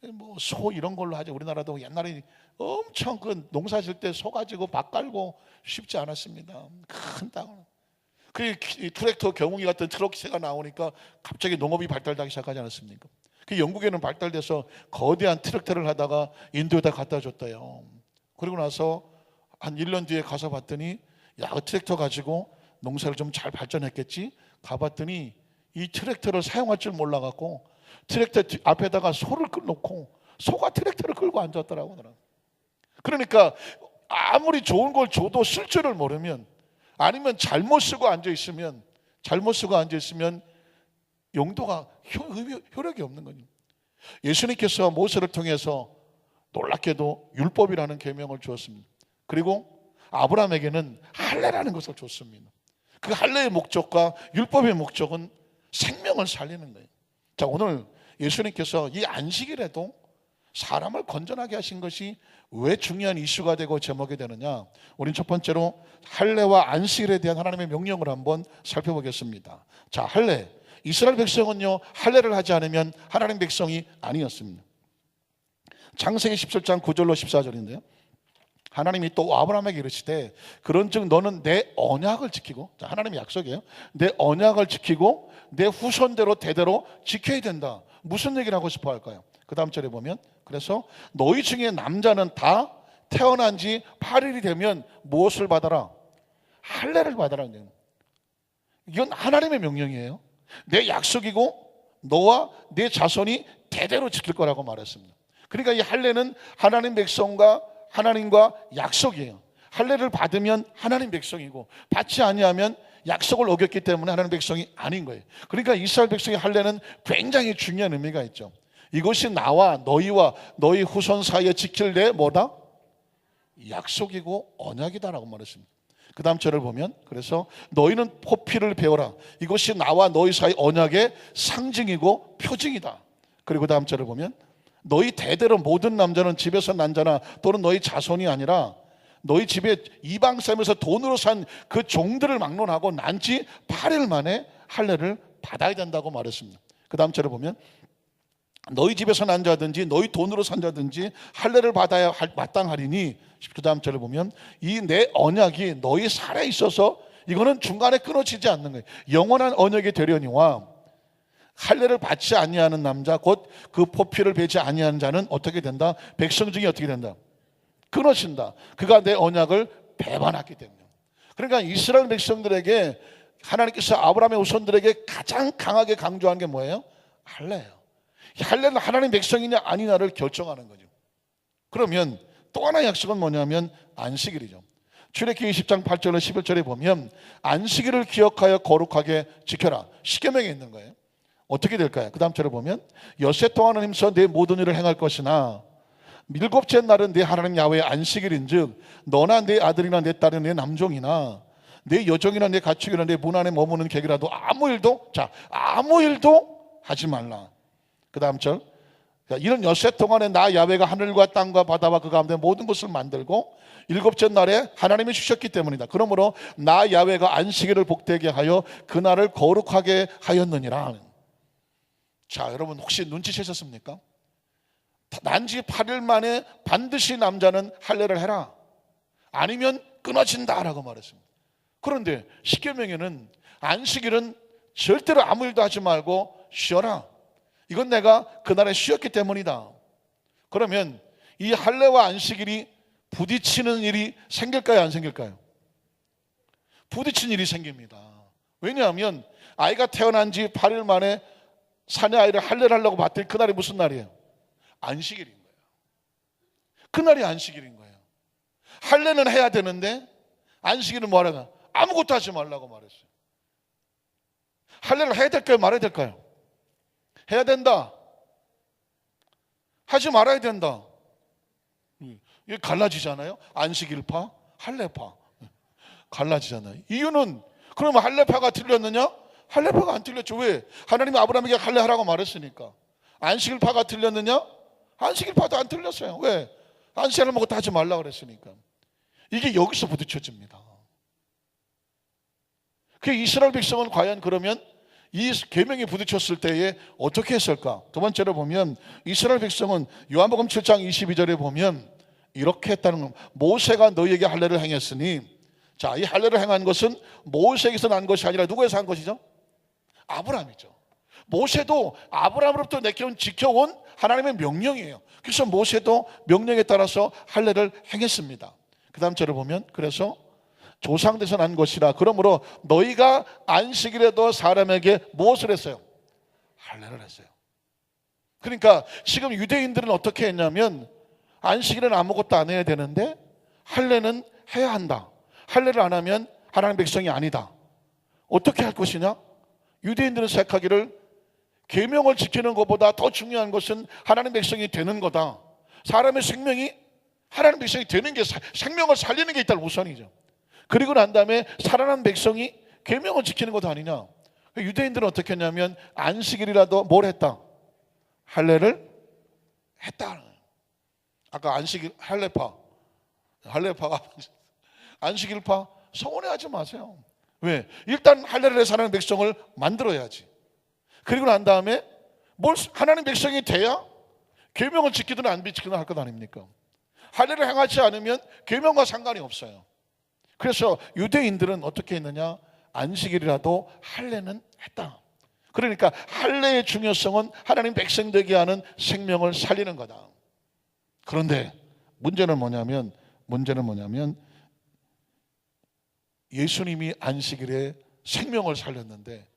S1: 뭐 소 이런 걸로 하죠. 우리나라도 옛날에 엄청 그 농사 질 때 소 가지고 밭 깔고 쉽지 않았습니다. 큰 땅을. 그 트랙터 경운기 같은 트럭새가 나오니까 갑자기 농업이 발달하기 시작하지 않았습니까? 그 영국에는 발달돼서 거대한 트랙터를 하다가 인도에다 갖다 줬대요. 그리고 나서 한 1년 뒤에 가서 봤더니 야, 그 트랙터 가지고 농사를 좀 잘 발전했겠지? 가봤더니 이 트랙터를 사용할 줄 몰라갖고 트랙터 앞에다가 소를 끌놓고 소가 트랙터를 끌고 앉았더라고. 그러니까 아무리 좋은 걸 줘도 쓸 줄을 모르면, 아니면 잘못 쓰고 앉아있으면 용도가 효력이 없는 거죠. 예수님께서 모세를 통해서 놀랍게도 율법이라는 계명을 주었습니다. 그리고 아브라함에게는 할례라는 것을 줬습니다. 그 할례의 목적과 율법의 목적은 생명을 살리는 거예요. 자, 오늘 예수님께서 이 안식일에도 사람을 건전하게 하신 것이 왜 중요한 이슈가 되고 제목이 되느냐? 우린 첫 번째로 할례와 안식일에 대한 하나님의 명령을 한번 살펴보겠습니다. 자, 할례. 이스라엘 백성은요, 할례를 하지 않으면 하나님 백성이 아니었습니다. 창세기 17장 9절로 14절인데요. 하나님이 또 아브라함에게 이르시되 그런즉 너는 내 언약을 지키고, 자, 하나님의 약속이에요. 내 언약을 지키고 내 후손대로 대대로 지켜야 된다. 무슨 얘기를 하고 싶어 할까요? 그 다음 절에 보면, 그래서 너희 중에 남자는 다 태어난 지 8일이 되면 무엇을 받아라? 할례를 받아라. 이건 하나님의 명령이에요. 내 약속이고 너와 내 자손이 대대로 지킬 거라고 말했습니다. 그러니까 이 할례는 하나님 백성과 하나님과 약속이에요. 할례를 받으면 하나님 백성이고 받지 아니하면 약속을 어겼기 때문에 하나님 백성이 아닌 거예요. 그러니까 이스라엘 백성의 할례는 굉장히 중요한 의미가 있죠. 이것이 나와 너희와 너희 후손 사이에 지킬 내 뭐다? 약속이고 언약이다라고 말했습니다. 그 다음 절을 보면, 그래서 너희는 포피를 배워라. 이것이 나와 너희 사이 언약의 상징이고 표징이다. 그리고 그 다음 절을 보면, 너희 대대로 모든 남자는 집에서 난 자나 또는 너희 자손이 아니라 너희 집에 이방 삶에서 돈으로 산 그 종들을 막론하고 난 지 8일 만에 할례를 받아야 된다고 말했습니다. 그 다음 절을 보면, 너희 집에서 난 자든지 너희 돈으로 산 자든지 할례를 받아야 마땅하리니, 그 다음 절을 보면, 이 내 언약이 너희 살에 있어서 이거는 중간에 끊어지지 않는 거예요. 영원한 언약이 되려니와 할례를 받지 아니하는 남자, 곧 그 포피를 베지 아니하는 자는 어떻게 된다? 백성 중에 어떻게 된다? 끊어진다. 그가 내 언약을 배반했기 때문에. 그러니까 이스라엘 백성들에게 하나님께서 아브라함의 후손들에게 가장 강하게 강조한 게 뭐예요? 할례예요. 할례는 하나님 백성이냐 아니냐를 결정하는 거죠. 그러면 또 하나의 약속은 뭐냐면 안식일이죠. 출애굽기 20장 8절로 11절에 보면 안식일을 기억하여 거룩하게 지켜라. 십계명에 있는 거예요. 어떻게 될까요? 그 다음 절을 보면, 엿새 동안을 힘써 내 모든 일을 행할 것이나 일곱째 날은 내 하나님 야훼의 안식일인즉 너나 내 아들이나 내 딸이나 내 남종이나 내 여종이나 내 가축이나 내 문 안에 머무는 객이라도 아무 일도 하지 말라. 그 다음 절, 이런 엿새 동안에 나 야훼가 하늘과 땅과 바다와 그 가운데 모든 것을 만들고 일곱째 날에 하나님이 주셨기 때문이다. 그러므로 나 야훼가 안식일을 복되게 하여 그날을 거룩하게 하였느니라. 자, 여러분 혹시 눈치채셨습니까? 난지 8일 만에 반드시 남자는 할례를 해라, 아니면 끊어진다라고 말했습니다. 그런데 십계명에는 안식일은 절대로 아무 일도 하지 말고 쉬어라. 이건 내가 그날에 쉬었기 때문이다. 그러면 이 할례와 안식일이 부딪히는 일이 생길까요, 안 생길까요? 부딪히는 일이 생깁니다. 왜냐하면 아이가 태어난 지 8일 만에 사내 아이를 할례를 하려고 봤더니 그날이 무슨 날이에요? 안식일인 거예요. 그날이 안식일인 거예요. 할례는 해야 되는데 안식일은 뭐하라고? 아무것도 하지 말라고 말했어요. 할례를 해야 될까요, 말아야 될까요? 해야 된다. 하지 말아야 된다. 이게 갈라지잖아요. 안식일파, 할례파 갈라지잖아요. 이유는, 그러면 할례파가 틀렸느냐? 할례파가 안 틀렸죠. 왜? 하나님이 아브라함에게 할례하라고 말했으니까. 안식일파가 틀렸느냐? 안식일파도 안 틀렸어요. 왜? 안식일을 먹고 하지 말라고 그랬으니까. 이게 여기서 부딪혀집니다. 그 이스라엘 백성은 과연 그러면 이 계명이 부딪혔을 때에 어떻게 했을까? 두 번째로 보면 이스라엘 백성은 요한복음 7장 22절에 보면 이렇게 했다는 겁니다. 모세가 너희에게 할례를 행했으니, 자, 이 할례를 행한 것은 모세에게서 난 것이 아니라 누구에서 한 것이죠? 아브라함이죠. 모세도 아브라함으로부터 지켜온 하나님의 명령이에요. 그래서 모세도 명령에 따라서 할례를 행했습니다. 그 다음 절을 보면 그래서 조상돼서 난 것이라 그러므로 너희가 안식일에도 사람에게 무엇을 했어요? 할례를 했어요. 그러니까 지금 유대인들은 어떻게 했냐면 안식일에는 아무것도 안 해야 되는데 할례는 해야 한다. 할례를 안 하면 하나님 백성이 아니다. 어떻게 할 것이냐? 유대인들은 생각하기를 계명을 지키는 것보다 더 중요한 것은 하나님 백성이 되는 거다. 사람의 생명이 하나님 백성이 되는 게, 생명을 살리는 게 일단 우선이죠. 그리고 난 다음에 살아난 백성이 계명을 지키는 것도 아니냐. 유대인들은 어떻게 했냐면 안식일이라도 뭘 했다? 할례를 했다. 아까 안식일 할례파가 안식일파 서운해하지 마세요. 왜? 일단 할례를 해서 하나님 백성을 만들어야지. 그리고 난 다음에 하나님 백성이 돼야 계명을 지키든 안 지키든 할 것 아닙니까? 할례를 행하지 않으면 계명과 상관이 없어요. 그래서 유대인들은 어떻게 했느냐? 안식일이라도 할례는 했다. 그러니까 할례의 중요성은 하나님 백성 되게 하는 생명을 살리는 거다. 그런데 문제는 뭐냐면 예수님이 안식일에 생명을 살렸는데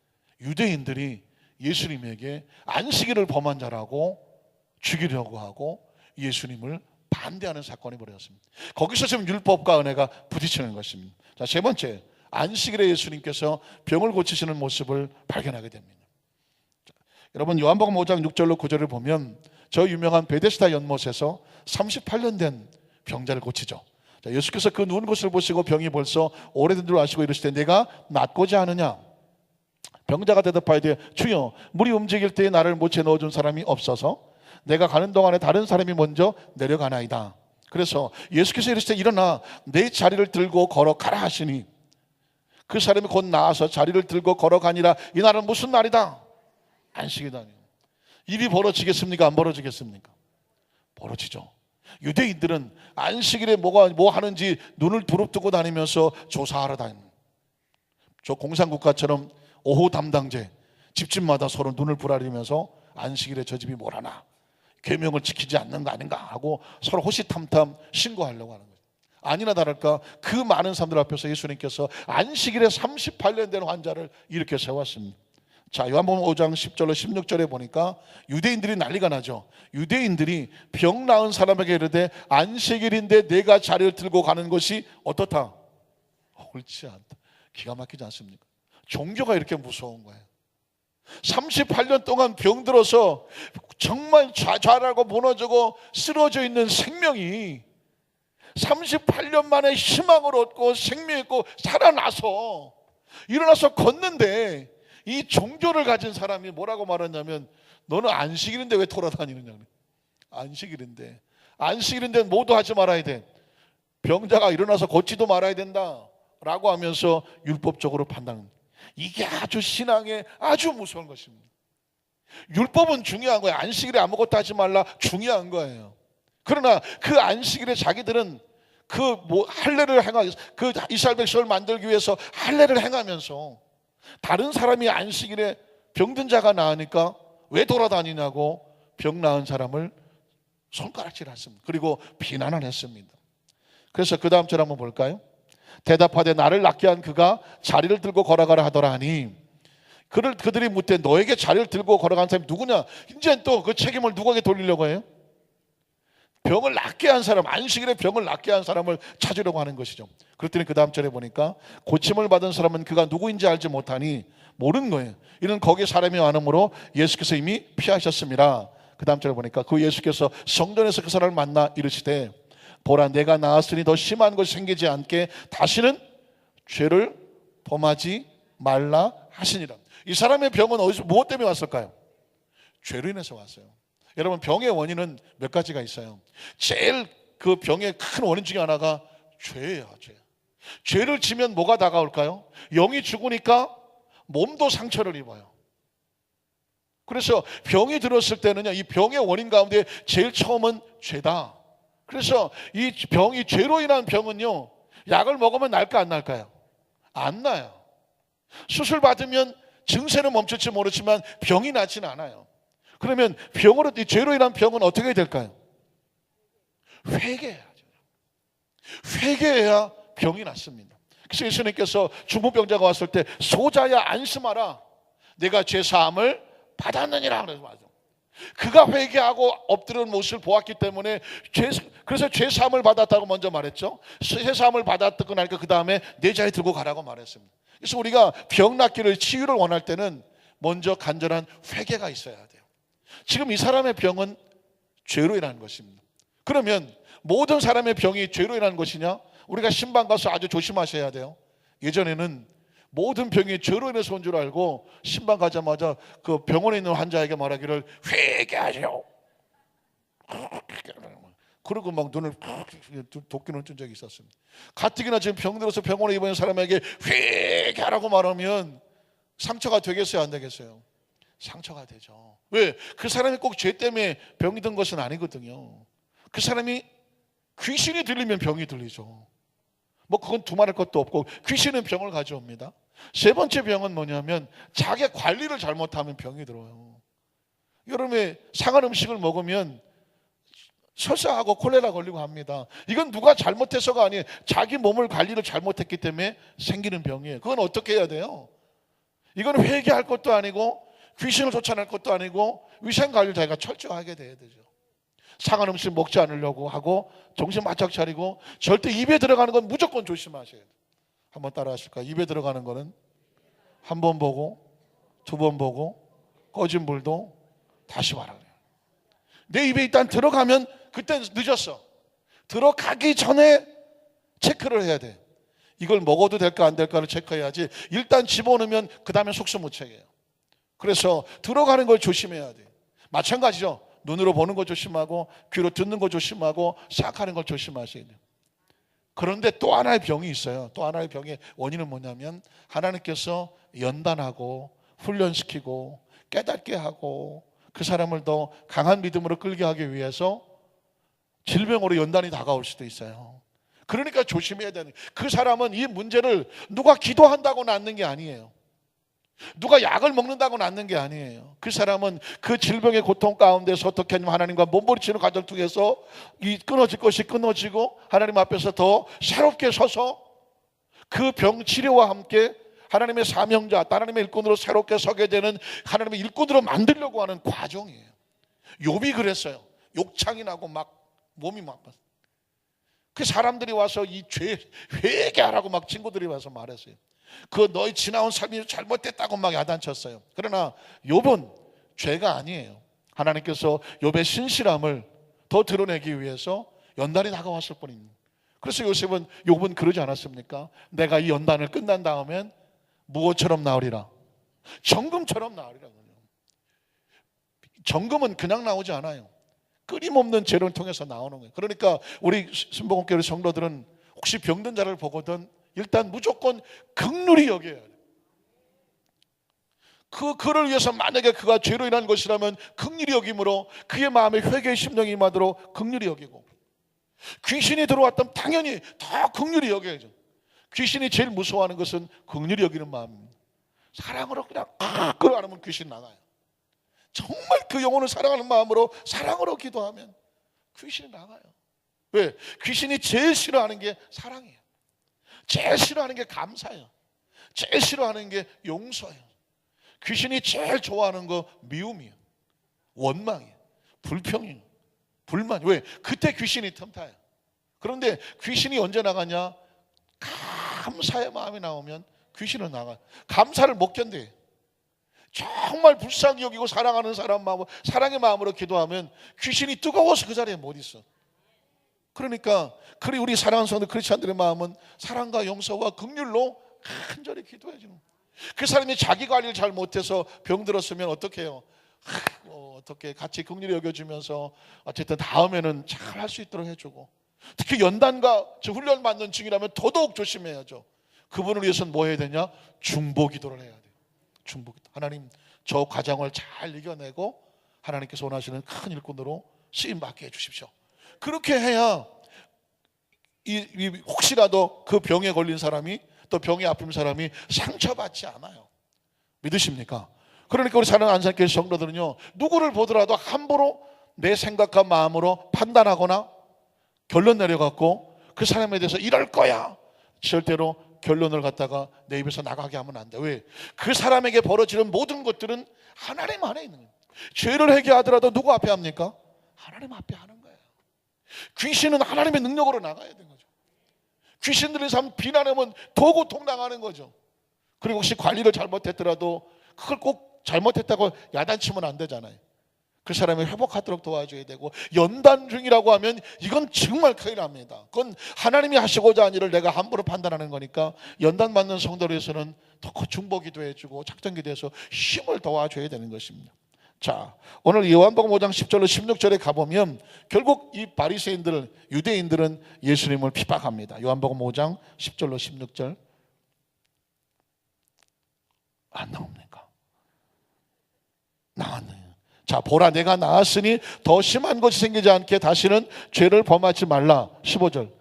S1: 유대인들이 예수님에게 안식일을 범한 자라고 죽이려고 하고 예수님을 반대하는 사건이 벌어졌습니다. 거기서 지금 율법과 은혜가 부딪히는 것입니다. 자, 세 번째, 안식일에 예수님께서 병을 고치시는 모습을 발견하게 됩니다. 자, 여러분 요한복음 5장 6절로 9절을 보면 저 유명한 베데스다 연못에서 38년 된 병자를 고치죠. 자, 예수께서 그 누운 것을 보시고 병이 벌써 오래된 줄 아시고 이르시되 내가 낫고자 하느냐? 병자가 대답하되 주여 물이 움직일 때에 나를 못에 넣어준 사람이 없어서 내가 가는 동안에 다른 사람이 먼저 내려가나이다. 그래서 예수께서 이르시되 일어나 내 자리를 들고 걸어가라 하시니 그 사람이 곧 나와서 자리를 들고 걸어가니라. 이 날은 무슨 날이다? 안식이다. 일이 벌어지겠습니까? 안 벌어지겠습니까? 벌어지죠. 유대인들은 안식일에 뭐 하는지 눈을 부릅뜨고 다니면서 조사하러 다닙니다. 저 공산국가처럼 오후 담당제 집집마다 서로 눈을 부라리면서 안식일에 저 집이 뭘 하나, 계명을 지키지 않는 거 아닌가 하고 서로 호시탐탐 신고하려고 하는 거예요. 아니나 다를까 그 많은 사람들 앞에서 예수님께서 안식일에 38년 된 환자를 이렇게 세웠습니다. 자, 요한복음 5장 10절로 16절에 보니까 유대인들이 난리가 나죠. 유대인들이 병 나은 사람에게 이르되 안식일인데 내가 자리를 들고 가는 것이 어떻다? 옳지 않다. 기가 막히지 않습니까? 종교가 이렇게 무서운 거예요. 38년 동안 병들어서 정말 좌절하고 무너지고 쓰러져 있는 생명이 38년 만에 희망을 얻고 생명 있고 살아나서 일어나서 걷는데 이 종교를 가진 사람이 뭐라고 말하냐면 너는 안식일인데 왜 돌아다니느냐. 안식일인데 모두 하지 말아야 돼. 병자가 일어나서 걷지도 말아야 된다 라고 하면서 율법적으로 판단합니다. 이게 아주 신앙에 아주 무서운 것입니다. 율법은 중요한 거예요. 안식일에 아무것도 하지 말라 중요한 거예요. 그러나 그 안식일에 자기들은 할례를 행하면서 그 이스라엘 백성을 만들기 위해서 할례를 행하면서 다른 사람이 안식일에 병든 자가 나으니까 왜 돌아다니냐고 병 나은 사람을 손가락질했습니다. 그리고 비난을 했습니다. 그래서 그 다음 절 한번 볼까요? 대답하되 나를 낫게 한 그가 자리를 들고 걸어가라 하더라 하니 그들이 묻되 너에게 자리를 들고 걸어간 사람이 누구냐? 이제 또 그 책임을 누구에게 돌리려고 해요? 병을 낫게 한 사람, 안식일에 병을 낫게 한 사람을 찾으려고 하는 것이죠. 그랬더니 그 다음 절에 보니까 고침을 받은 사람은 그가 누구인지 알지 못하니 모르는 거예요. 이는 거기에 사람이 많으므로 예수께서 이미 피하셨습니다. 그 다음 절에 보니까 그 예수께서 성전에서 그 사람을 만나 이르시되 보라 내가 나았으니 더 심한 것이 생기지 않게 다시는 죄를 범하지 말라 하시니라. 이 사람의 병은 어디서 무엇 때문에 왔을까요? 죄로 인해서 왔어요. 여러분 병의 원인은 몇 가지가 있어요. 제일 그 병의 큰 원인 중에 하나가 죄예요. 죄를 지면 뭐가 다가올까요? 영이 죽으니까 몸도 상처를 입어요. 그래서 병이 들었을 때는요, 이 병의 원인 가운데 제일 처음은 죄다. 그래서 이 병이 죄로 인한 병은요, 약을 먹으면 날까 안 날까요? 안 나요. 수술 받으면 증세는 멈출지 모르지만 병이 낫지는 않아요. 그러면 병으로, 이 죄로 인한 병은 어떻게 될까요? 회개해야죠. 회개해야 병이 낫습니다. 그래서 예수님께서 중풍병자가 왔을 때 소자야 안심하라, 내가 죄 사함을 받았느니라 그래서 맞아. 그가 회개하고 엎드리는 모습을 보았기 때문에 그래서 죄 사함을 받았다고 먼저 말했죠. 죄 사함을 받았고 나니까 그 다음에 내 자리 들고 가라고 말했습니다. 그래서 우리가 병 낫기를, 치유를 원할 때는 먼저 간절한 회개가 있어야 돼요. 지금 이 사람의 병은 죄로 인한 것입니다. 그러면 모든 사람의 병이 죄로 인한 것이냐? 우리가 신방 가서 아주 조심하셔야 돼요. 예전에는 모든 병이 죄로 인해서 온 줄 알고 신방 가자마자 그 병원에 있는 환자에게 말하기를 회개하세요. 그러고 막 눈을 도끼는 뜬 적이 있었습니다. 가뜩이나 지금 병 들어서 병원에 입원한 사람에게 회개하라고 말하면 상처가 되겠어요, 안 되겠어요? 상처가 되죠. 왜? 그 사람이 꼭 죄 때문에 병이 든 것은 아니거든요. 그 사람이 귀신이 들리면 병이 들리죠. 뭐 그건 두말할 것도 없고 귀신은 병을 가져옵니다. 세 번째 병은 뭐냐면 자기 관리를 잘못하면 병이 들어요. 여름에 상한 음식을 먹으면 설사하고 콜레라 걸리고 합니다. 이건 누가 잘못해서가 아니에요. 자기 몸을 관리를 잘못했기 때문에 생기는 병이에요. 그건 어떻게 해야 돼요? 이건 회개할 것도 아니고 귀신을 쫓아낼 것도 아니고 위생관리를 자기가 철저하게 돼야 되죠. 상한 음식 먹지 않으려고 하고 정신 바짝 차리고 절대 입에 들어가는 건 무조건 조심하셔야 돼요. 한번 따라 하실까요? 입에 들어가는 거는 한 번 보고 두 번 보고 꺼진 불도 다시 말하래요. 내 입에 일단 들어가면 그때 늦었어. 들어가기 전에 체크를 해야 돼. 이걸 먹어도 될까 안 될까를 체크해야지 일단 집어넣으면 그 다음에 속수무책이에요. 그래서 들어가는 걸 조심해야 돼. 마찬가지죠. 눈으로 보는 거 조심하고 귀로 듣는 거 조심하고 생각하는 걸 조심하셔야 돼요. 그런데 또 하나의 병이 있어요. 또 하나의 병의 원인은 뭐냐면 하나님께서 연단하고 훈련시키고 깨닫게 하고 그 사람을 더 강한 믿음으로 끌게 하기 위해서 질병으로 연단이 다가올 수도 있어요. 그러니까 조심해야 되는, 그 사람은 이 문제를 누가 기도한다고 낫는 게 아니에요. 누가 약을 먹는다고 낫는 게 아니에요. 그 사람은 그 질병의 고통 가운데서 어떻게 하냐면 하나님과 몸부림치는 과정을 통해서 이 끊어질 것이 끊어지고 하나님 앞에서 더 새롭게 서서 그 병 치료와 함께 하나님의 사명자, 하나님의 일꾼으로 새롭게 서게 되는 하나님의 일꾼으로 만들려고 하는 과정이에요. 욥이 그랬어요. 욕창이 나고 막 몸이 막, 그 사람들이 와서 이 죄 회개하라고 막 친구들이 와서 말했어요. 그 너희 지나온 삶이 잘못됐다고 막 야단쳤어요. 그러나 욥은 죄가 아니에요. 하나님께서 욥의 신실함을 더 드러내기 위해서 연단이 다가왔을 뿐입니다. 그래서 욥은 그러지 않았습니까? 내가 이 연단을 끝난 다음엔 무엇처럼 나으리라? 정금처럼 나으리라. 정금은 그냥 나오지 않아요. 끊임없는 재료를 통해서 나오는 거예요. 그러니까 우리 신복음교회 성도들은 혹시 병든 자를 보거든 일단 무조건 긍휼히 여겨야 돼요. 그를 위해서 만약에 그가 죄로 인한 것이라면 긍휼히 여김으로 그의 마음에 회개의 심령이 임하도록 긍휼히 여기고, 귀신이 들어왔다면 당연히 더 긍휼히 여겨야죠. 귀신이 제일 무서워하는 것은 긍휼히 여기는 마음입니다. 사랑으로 그냥 끌어안으면 귀신 나가요. 정말 그 영혼을 사랑하는 마음으로 사랑으로 기도하면 귀신이 나가요. 왜? 귀신이 제일 싫어하는 게 사랑이에요. 제일 싫어하는 게 감사예요. 제일 싫어하는 게 용서예요. 귀신이 제일 좋아하는 거 미움이에요. 원망이에요. 불평이에요. 불만. 왜? 그때 귀신이 틈타요. 그런데 귀신이 언제 나가냐? 감사의 마음이 나오면 귀신은 나가요. 감사를 못 견뎌요. 정말 불쌍히 여기고 사랑하는 사람 마음으로, 사랑의 마음으로 기도하면 귀신이 뜨거워서 그 자리에 못 있어. 그러니까 우리 사랑하는 성도 크리스찬들의 마음은 사랑과 용서와 긍휼로 간절히 기도해야죠. 그 사람이 자기 관리를 잘 못해서 병들었으면 어떻게 해요? 어떻게 같이 긍휼히 여겨주면서 어쨌든 다음에는 잘 할 수 있도록 해주고, 특히 연단과 훈련받는 중이라면 더더욱 조심해야죠. 그분을 위해서는 뭐 해야 되냐? 중보 기도를 해야 돼요. 중복이다. 하나님, 저 과정을 잘 이겨내고 하나님께서 원하시는 큰 일꾼으로 쓰임받게 해주십시오. 그렇게 해야 혹시라도 그 병에 걸린 사람이, 또 병에 아픈 사람이 상처받지 않아요. 믿으십니까? 그러니까 우리 사랑하는 안산교회 성도들은요, 누구를 보더라도 함부로 내 생각과 마음으로 판단하거나 결론 내려갖고 그 사람에 대해서 이럴 거야, 절대로 결론을 갖다가 내 입에서 나가게 하면 안 돼. 왜? 그 사람에게 벌어지는 모든 것들은 하나님 안에 있는 거예요. 죄를 회개하더라도 누구 앞에 합니까? 하나님 앞에 하는 거예요. 귀신은 하나님의 능력으로 나가야 되는 거죠. 귀신들의 삶 비난하면 더 고통당하는 거죠. 그리고 혹시 관리를 잘못했더라도 그걸 꼭 잘못했다고 야단치면 안 되잖아요. 그 사람을 회복하도록 도와줘야 되고, 연단 중이라고 하면 이건 정말 큰일 납니다. 그건 하나님이 하시고자 한 일을 내가 함부로 판단하는 거니까 연단 받는 성도를 위해서는 더 중보기도 해주고 작전기도해서 힘을 도와줘야 되는 것입니다. 자, 오늘 요한복음 5장 10절로 16절에 가보면 결국 이 바리새인들, 유대인들은 예수님을 핍박합니다. 요한복음 5장 10절로 16절 안 나옵니까? 나왔네요. 자, 보라, 내가 나았으니 더 심한 것이 생기지 않게 다시는 죄를 범하지 말라. 15절.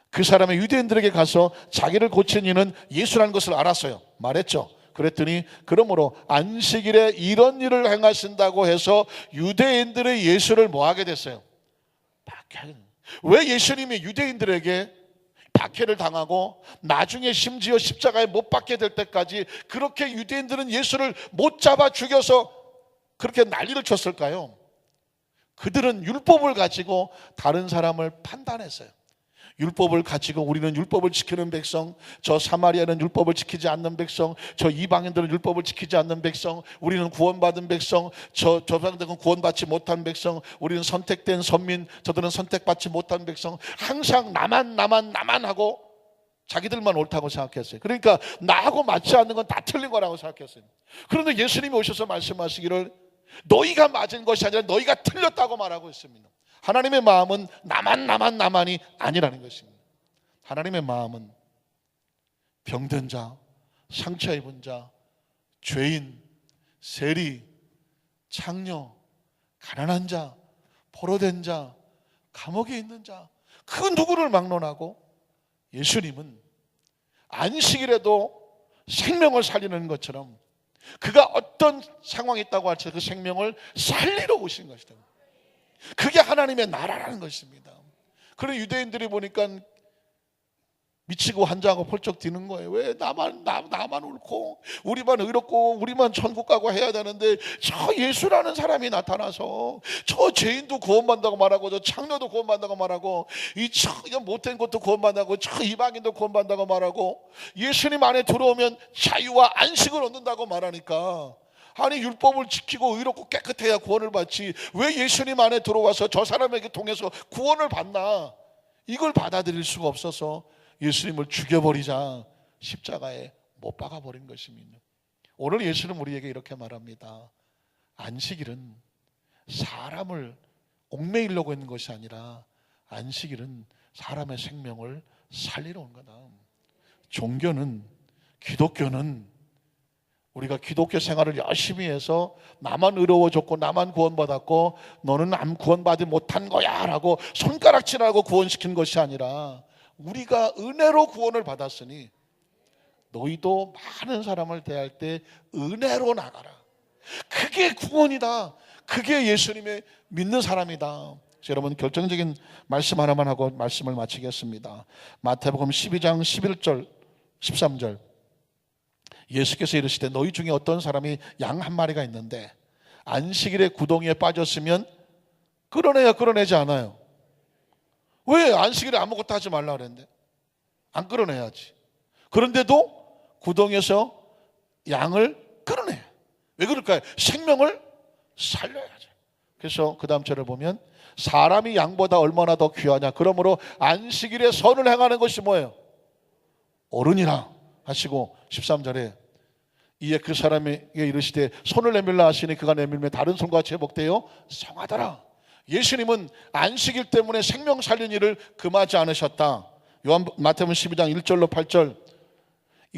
S1: 그 사람의 유대인들에게 가서 자기를 고친 이는 예수라는 것을 알았어요. 말했죠. 그랬더니 그러므로 안식일에 이런 일을 행하신다고 해서 유대인들의 예수를 뭐 하게 됐어요? 박해. 왜 예수님이 유대인들에게 박해를 당하고 나중에 심지어 십자가에 못 박게 될 때까지 그렇게 유대인들은 예수를 못 잡아 죽여서 그렇게 난리를 쳤을까요? 그들은 율법을 가지고 다른 사람을 판단했어요. 율법을 가지고 우리는 율법을 지키는 백성, 저 사마리아는 율법을 지키지 않는 백성, 저 이방인들은 율법을 지키지 않는 백성, 우리는 구원받은 백성, 저 사람들은 구원받지 못한 백성, 우리는 선택된 선민, 저들은 선택받지 못한 백성. 항상 나만 하고 자기들만 옳다고 생각했어요. 그러니까 나하고 맞지 않는 건 다 틀린 거라고 생각했어요. 그런데 예수님이 오셔서 말씀하시기를 너희가 맞은 것이 아니라 너희가 틀렸다고 말하고 있습니다. 하나님의 마음은 나만이 아니라는 것입니다. 하나님의 마음은 병든 자, 상처 입은 자, 죄인, 세리, 창녀, 가난한 자, 포로된 자, 감옥에 있는 자, 그 누구를 막론하고 예수님은 안식일에도 생명을 살리는 것처럼 그가 어떤 상황이 있다고 할지 그 생명을 살리러 오신 것이다. 그게 하나님의 나라라는 것입니다. 그런 유대인들이 보니까 미치고 환장하고 펄쩍 뛰는 거예요. 왜 나만 옳고 우리만 의롭고 우리만 천국 가고 해야 되는데 저 예수라는 사람이 나타나서 저 죄인도 구원받는다고 말하고 저 창녀도 구원받는다고 말하고 이 못된 것도 구원받는다고 저 이방인도 구원받는다고 말하고 예수님 안에 들어오면 자유와 안식을 얻는다고 말하니까, 아니 율법을 지키고 의롭고 깨끗해야 구원을 받지 왜 예수님 안에 들어와서 저 사람에게 통해서 구원을 받나, 이걸 받아들일 수가 없어서 예수님을 죽여버리자 십자가에 못 박아버린 것입니다. 오늘 예수는 우리에게 이렇게 말합니다. 안식일은 사람을 옥매이려고 했는 것이 아니라 안식일은 사람의 생명을 살리러 온 거다. 종교는, 기독교는 우리가 기독교 생활을 열심히 해서 나만 의로워졌고 나만 구원받았고 너는 구원받지 못한 거야 라고 손가락질하고 구원시킨 것이 아니라 우리가 은혜로 구원을 받았으니 너희도 많은 사람을 대할 때 은혜로 나가라. 그게 구원이다. 그게 예수님의 믿는 사람이다. 여러분, 결정적인 말씀 하나만 하고 말씀을 마치겠습니다. 마태복음 12장 11절 13절 예수께서 이르시되 너희 중에 어떤 사람이 양 한 마리가 있는데 안식일에 구덩이에 빠졌으면 끌어내야 끌어내지 않아요? 왜? 안식일에 아무것도 하지 말라 그랬는데 안 끌어내야지. 그런데도 구덩이에서 양을 끌어내. 왜 그럴까요? 생명을 살려야지. 그래서 그 다음 절을 보면 사람이 양보다 얼마나 더 귀하냐, 그러므로 안식일에 선을 행하는 것이 뭐예요? 옳으니라 하시고 13절에 이에 그 사람에게 이르시되 손을 내밀라 하시니 그가 내밀매 다른 손과 제복되어 성하더라. 예수님은 안식일 때문에 생명 살린 일을 금하지 않으셨다. 마태복음 12장 1절로 8절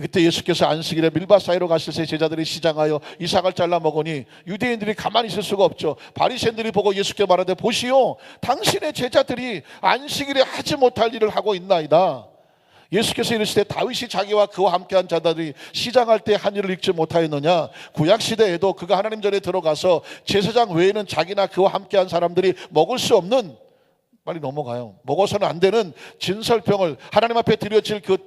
S1: 이때 예수께서 안식일에 밀밭 사이로 가실 때 제자들이 시장하여 이삭을 잘라 먹으니 유대인들이 가만히 있을 수가 없죠. 바리새인들이 보고 예수께 말하되 보시오, 당신의 제자들이 안식일에 하지 못할 일을 하고 있나이다. 예수께서 이르시되 다윗이 자기와 그와 함께한 자들이 시장할 때 한 일을 읽지 못하였느냐. 구약시대에도 그가 하나님 전에 들어가서 제사장 외에는 자기나 그와 함께한 사람들이 먹을 수 없는, 빨리 넘어가요, 먹어서는 안 되는 진설병을 하나님 앞에 드려질 그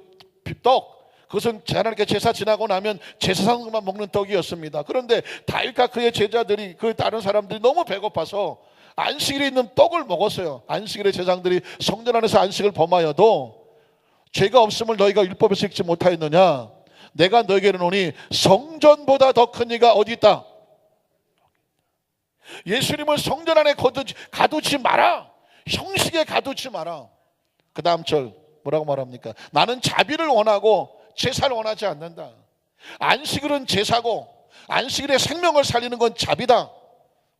S1: 떡, 그것은 하나님께 제사 지나고 나면 제사장만 먹는 떡이었습니다. 그런데 다윗과 그의 제자들이, 그 다른 사람들이 너무 배고파서 안식일에 있는 떡을 먹었어요. 안식일에 제사장들이 성전 안에서 안식을 범하여도 죄가 없음을 너희가 율법에서 읽지 못하였느냐. 내가 너에게 이르노니 성전보다 더 큰 이가 어디 있다. 예수님을 성전 안에 가두지 마라. 형식에 가두지 마라. 그 다음 절 뭐라고 말합니까? 나는 자비를 원하고 제사를 원하지 않는다. 안식일은 제사고 안식일에 생명을 살리는 건 자비다.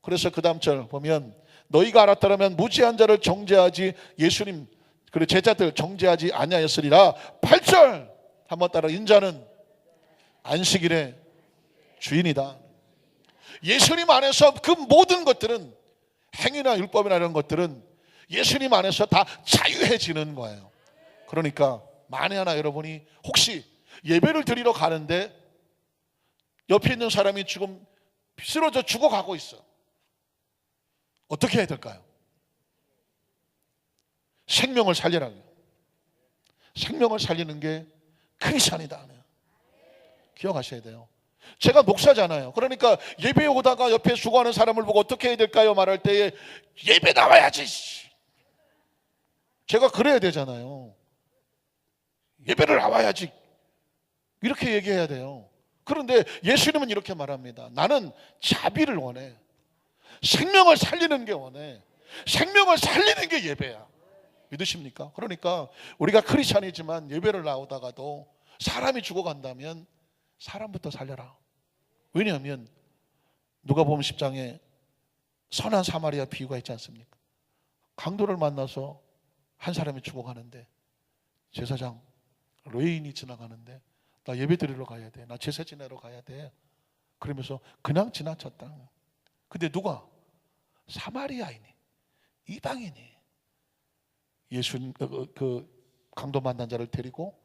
S1: 그래서 그 다음 절 보면 너희가 알았더라면 무지한 자를 정죄하지, 예수님 그리고 제자들 정죄하지 아니하였으리라. 8절 한번 따라, 인자는 안식일의 주인이다. 예수님 안에서 그 모든 것들은, 행위나 율법이나 이런 것들은 예수님 안에서 다 자유해지는 거예요. 그러니까 만에 하나 여러분이 혹시 예배를 드리러 가는데 옆에 있는 사람이 지금 쓰러져 죽어가고 있어. 어떻게 해야 될까요? 생명을 살리라고요. 생명을 살리는 게 크리스찬이다. 기억하셔야 돼요. 제가 목사잖아요. 그러니까 예배에 오다가 옆에 죽어가는 사람을 보고 어떻게 해야 될까요? 말할 때에 예배 나와야지. 제가 그래야 되잖아요. 예배를 나와야지. 이렇게 얘기해야 돼요. 그런데 예수님은 이렇게 말합니다. 나는 자비를 원해. 생명을 살리는 게 원해. 생명을 살리는 게 예배야. 믿으십니까? 그러니까 우리가 크리스찬이지만 예배를 나오다가도 사람이 죽어간다면 사람부터 살려라. 왜냐하면 누가복음 10장에 선한 사마리아 비유가 있지 않습니까? 강도를 만나서 한 사람이 죽어가는데 제사장 레인이 지나가는데 나 예배 드리러 가야 돼, 나 제사 지내러 가야 돼, 그러면서 그냥 지나쳤다. 근데 누가? 사마리아인이, 이방인이 예수님 그 강도 만난 자를 데리고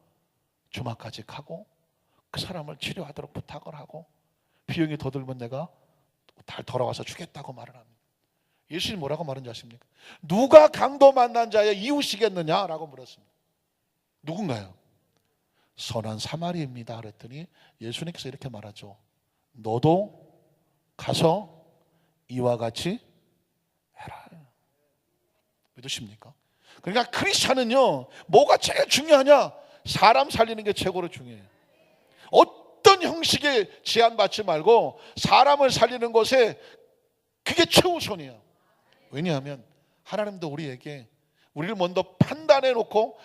S1: 주막까지 가고 그 사람을 치료하도록 부탁을 하고 비용이 더 들면 내가 돌아와서 주겠다고 말을 합니다. 예수님 뭐라고 말한지 아십니까? 누가 강도 만난 자의 이웃이겠느냐라고 물었습니다. 누군가요? 선한 사마리입니다. 그랬더니 예수님께서 이렇게 말하죠. 너도 가서 이와 같이 해라. 믿으십니까? 그러니까 크리스찬은요, 뭐가 제일 중요하냐? 사람 살리는 게 최고로 중요해요. 어떤 형식에 제한받지 말고 사람을 살리는 것에 그게 최우선이에요. 왜냐하면 하나님도 우리에게 우리를 먼저 판단해 놓고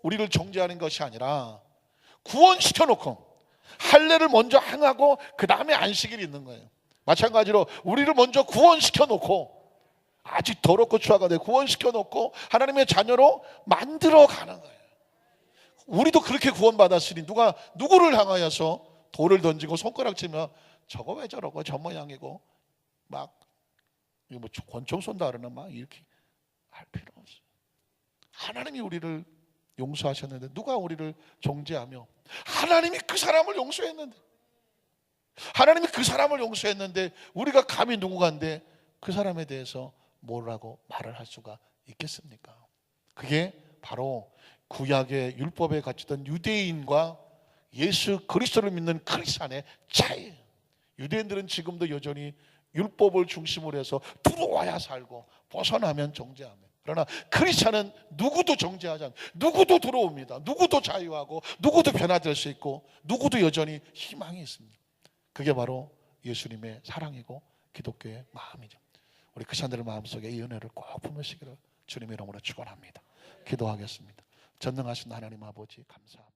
S1: 우리를 정죄하는 것이 아니라 구원시켜 놓고 할례를 먼저 행하고 그 다음에 안식일이 있는 거예요. 마찬가지로 우리를 먼저 구원시켜 놓고 아직 더럽고 추하가되 구원시켜 놓고 하나님의 자녀로 만들어 가는 거예요. 우리도 그렇게 구원받았으니 누구를 향하여서 돌을 던지고 손가락치며 저거 왜 저러고 저 모양이고 막 이거 뭐 권총 쏜다 그러나 막 이렇게 할 필요 없어요. 하나님이 우리를 용서하셨는데 누가 우리를 정죄하며, 하나님이 그 사람을 용서했는데, 하나님이 그 사람을 용서했는데 우리가 감히 누구간데 그 사람에 대해서 뭐라고 말을 할 수가 있겠습니까? 그게 바로 구약의 율법에 갇혔던 유대인과 예수 그리스도를 믿는 크리스찬의 차이예요. 유대인들은 지금도 여전히 율법을 중심으로 해서 들어와야 살고 벗어나면 정죄하며, 그러나 크리스찬은 누구도 정죄하지 않고 누구도 들어옵니다. 누구도 자유하고 누구도 변화될 수 있고 누구도 여전히 희망이 있습니다. 그게 바로 예수님의 사랑이고 기독교의 마음이죠. 우리 크리스찬들의 마음속에 이 은혜를 꼭 품으시기를 주님의 이름으로 축원합니다. 기도하겠습니다. 전능하신 하나님 아버지 감사합니다.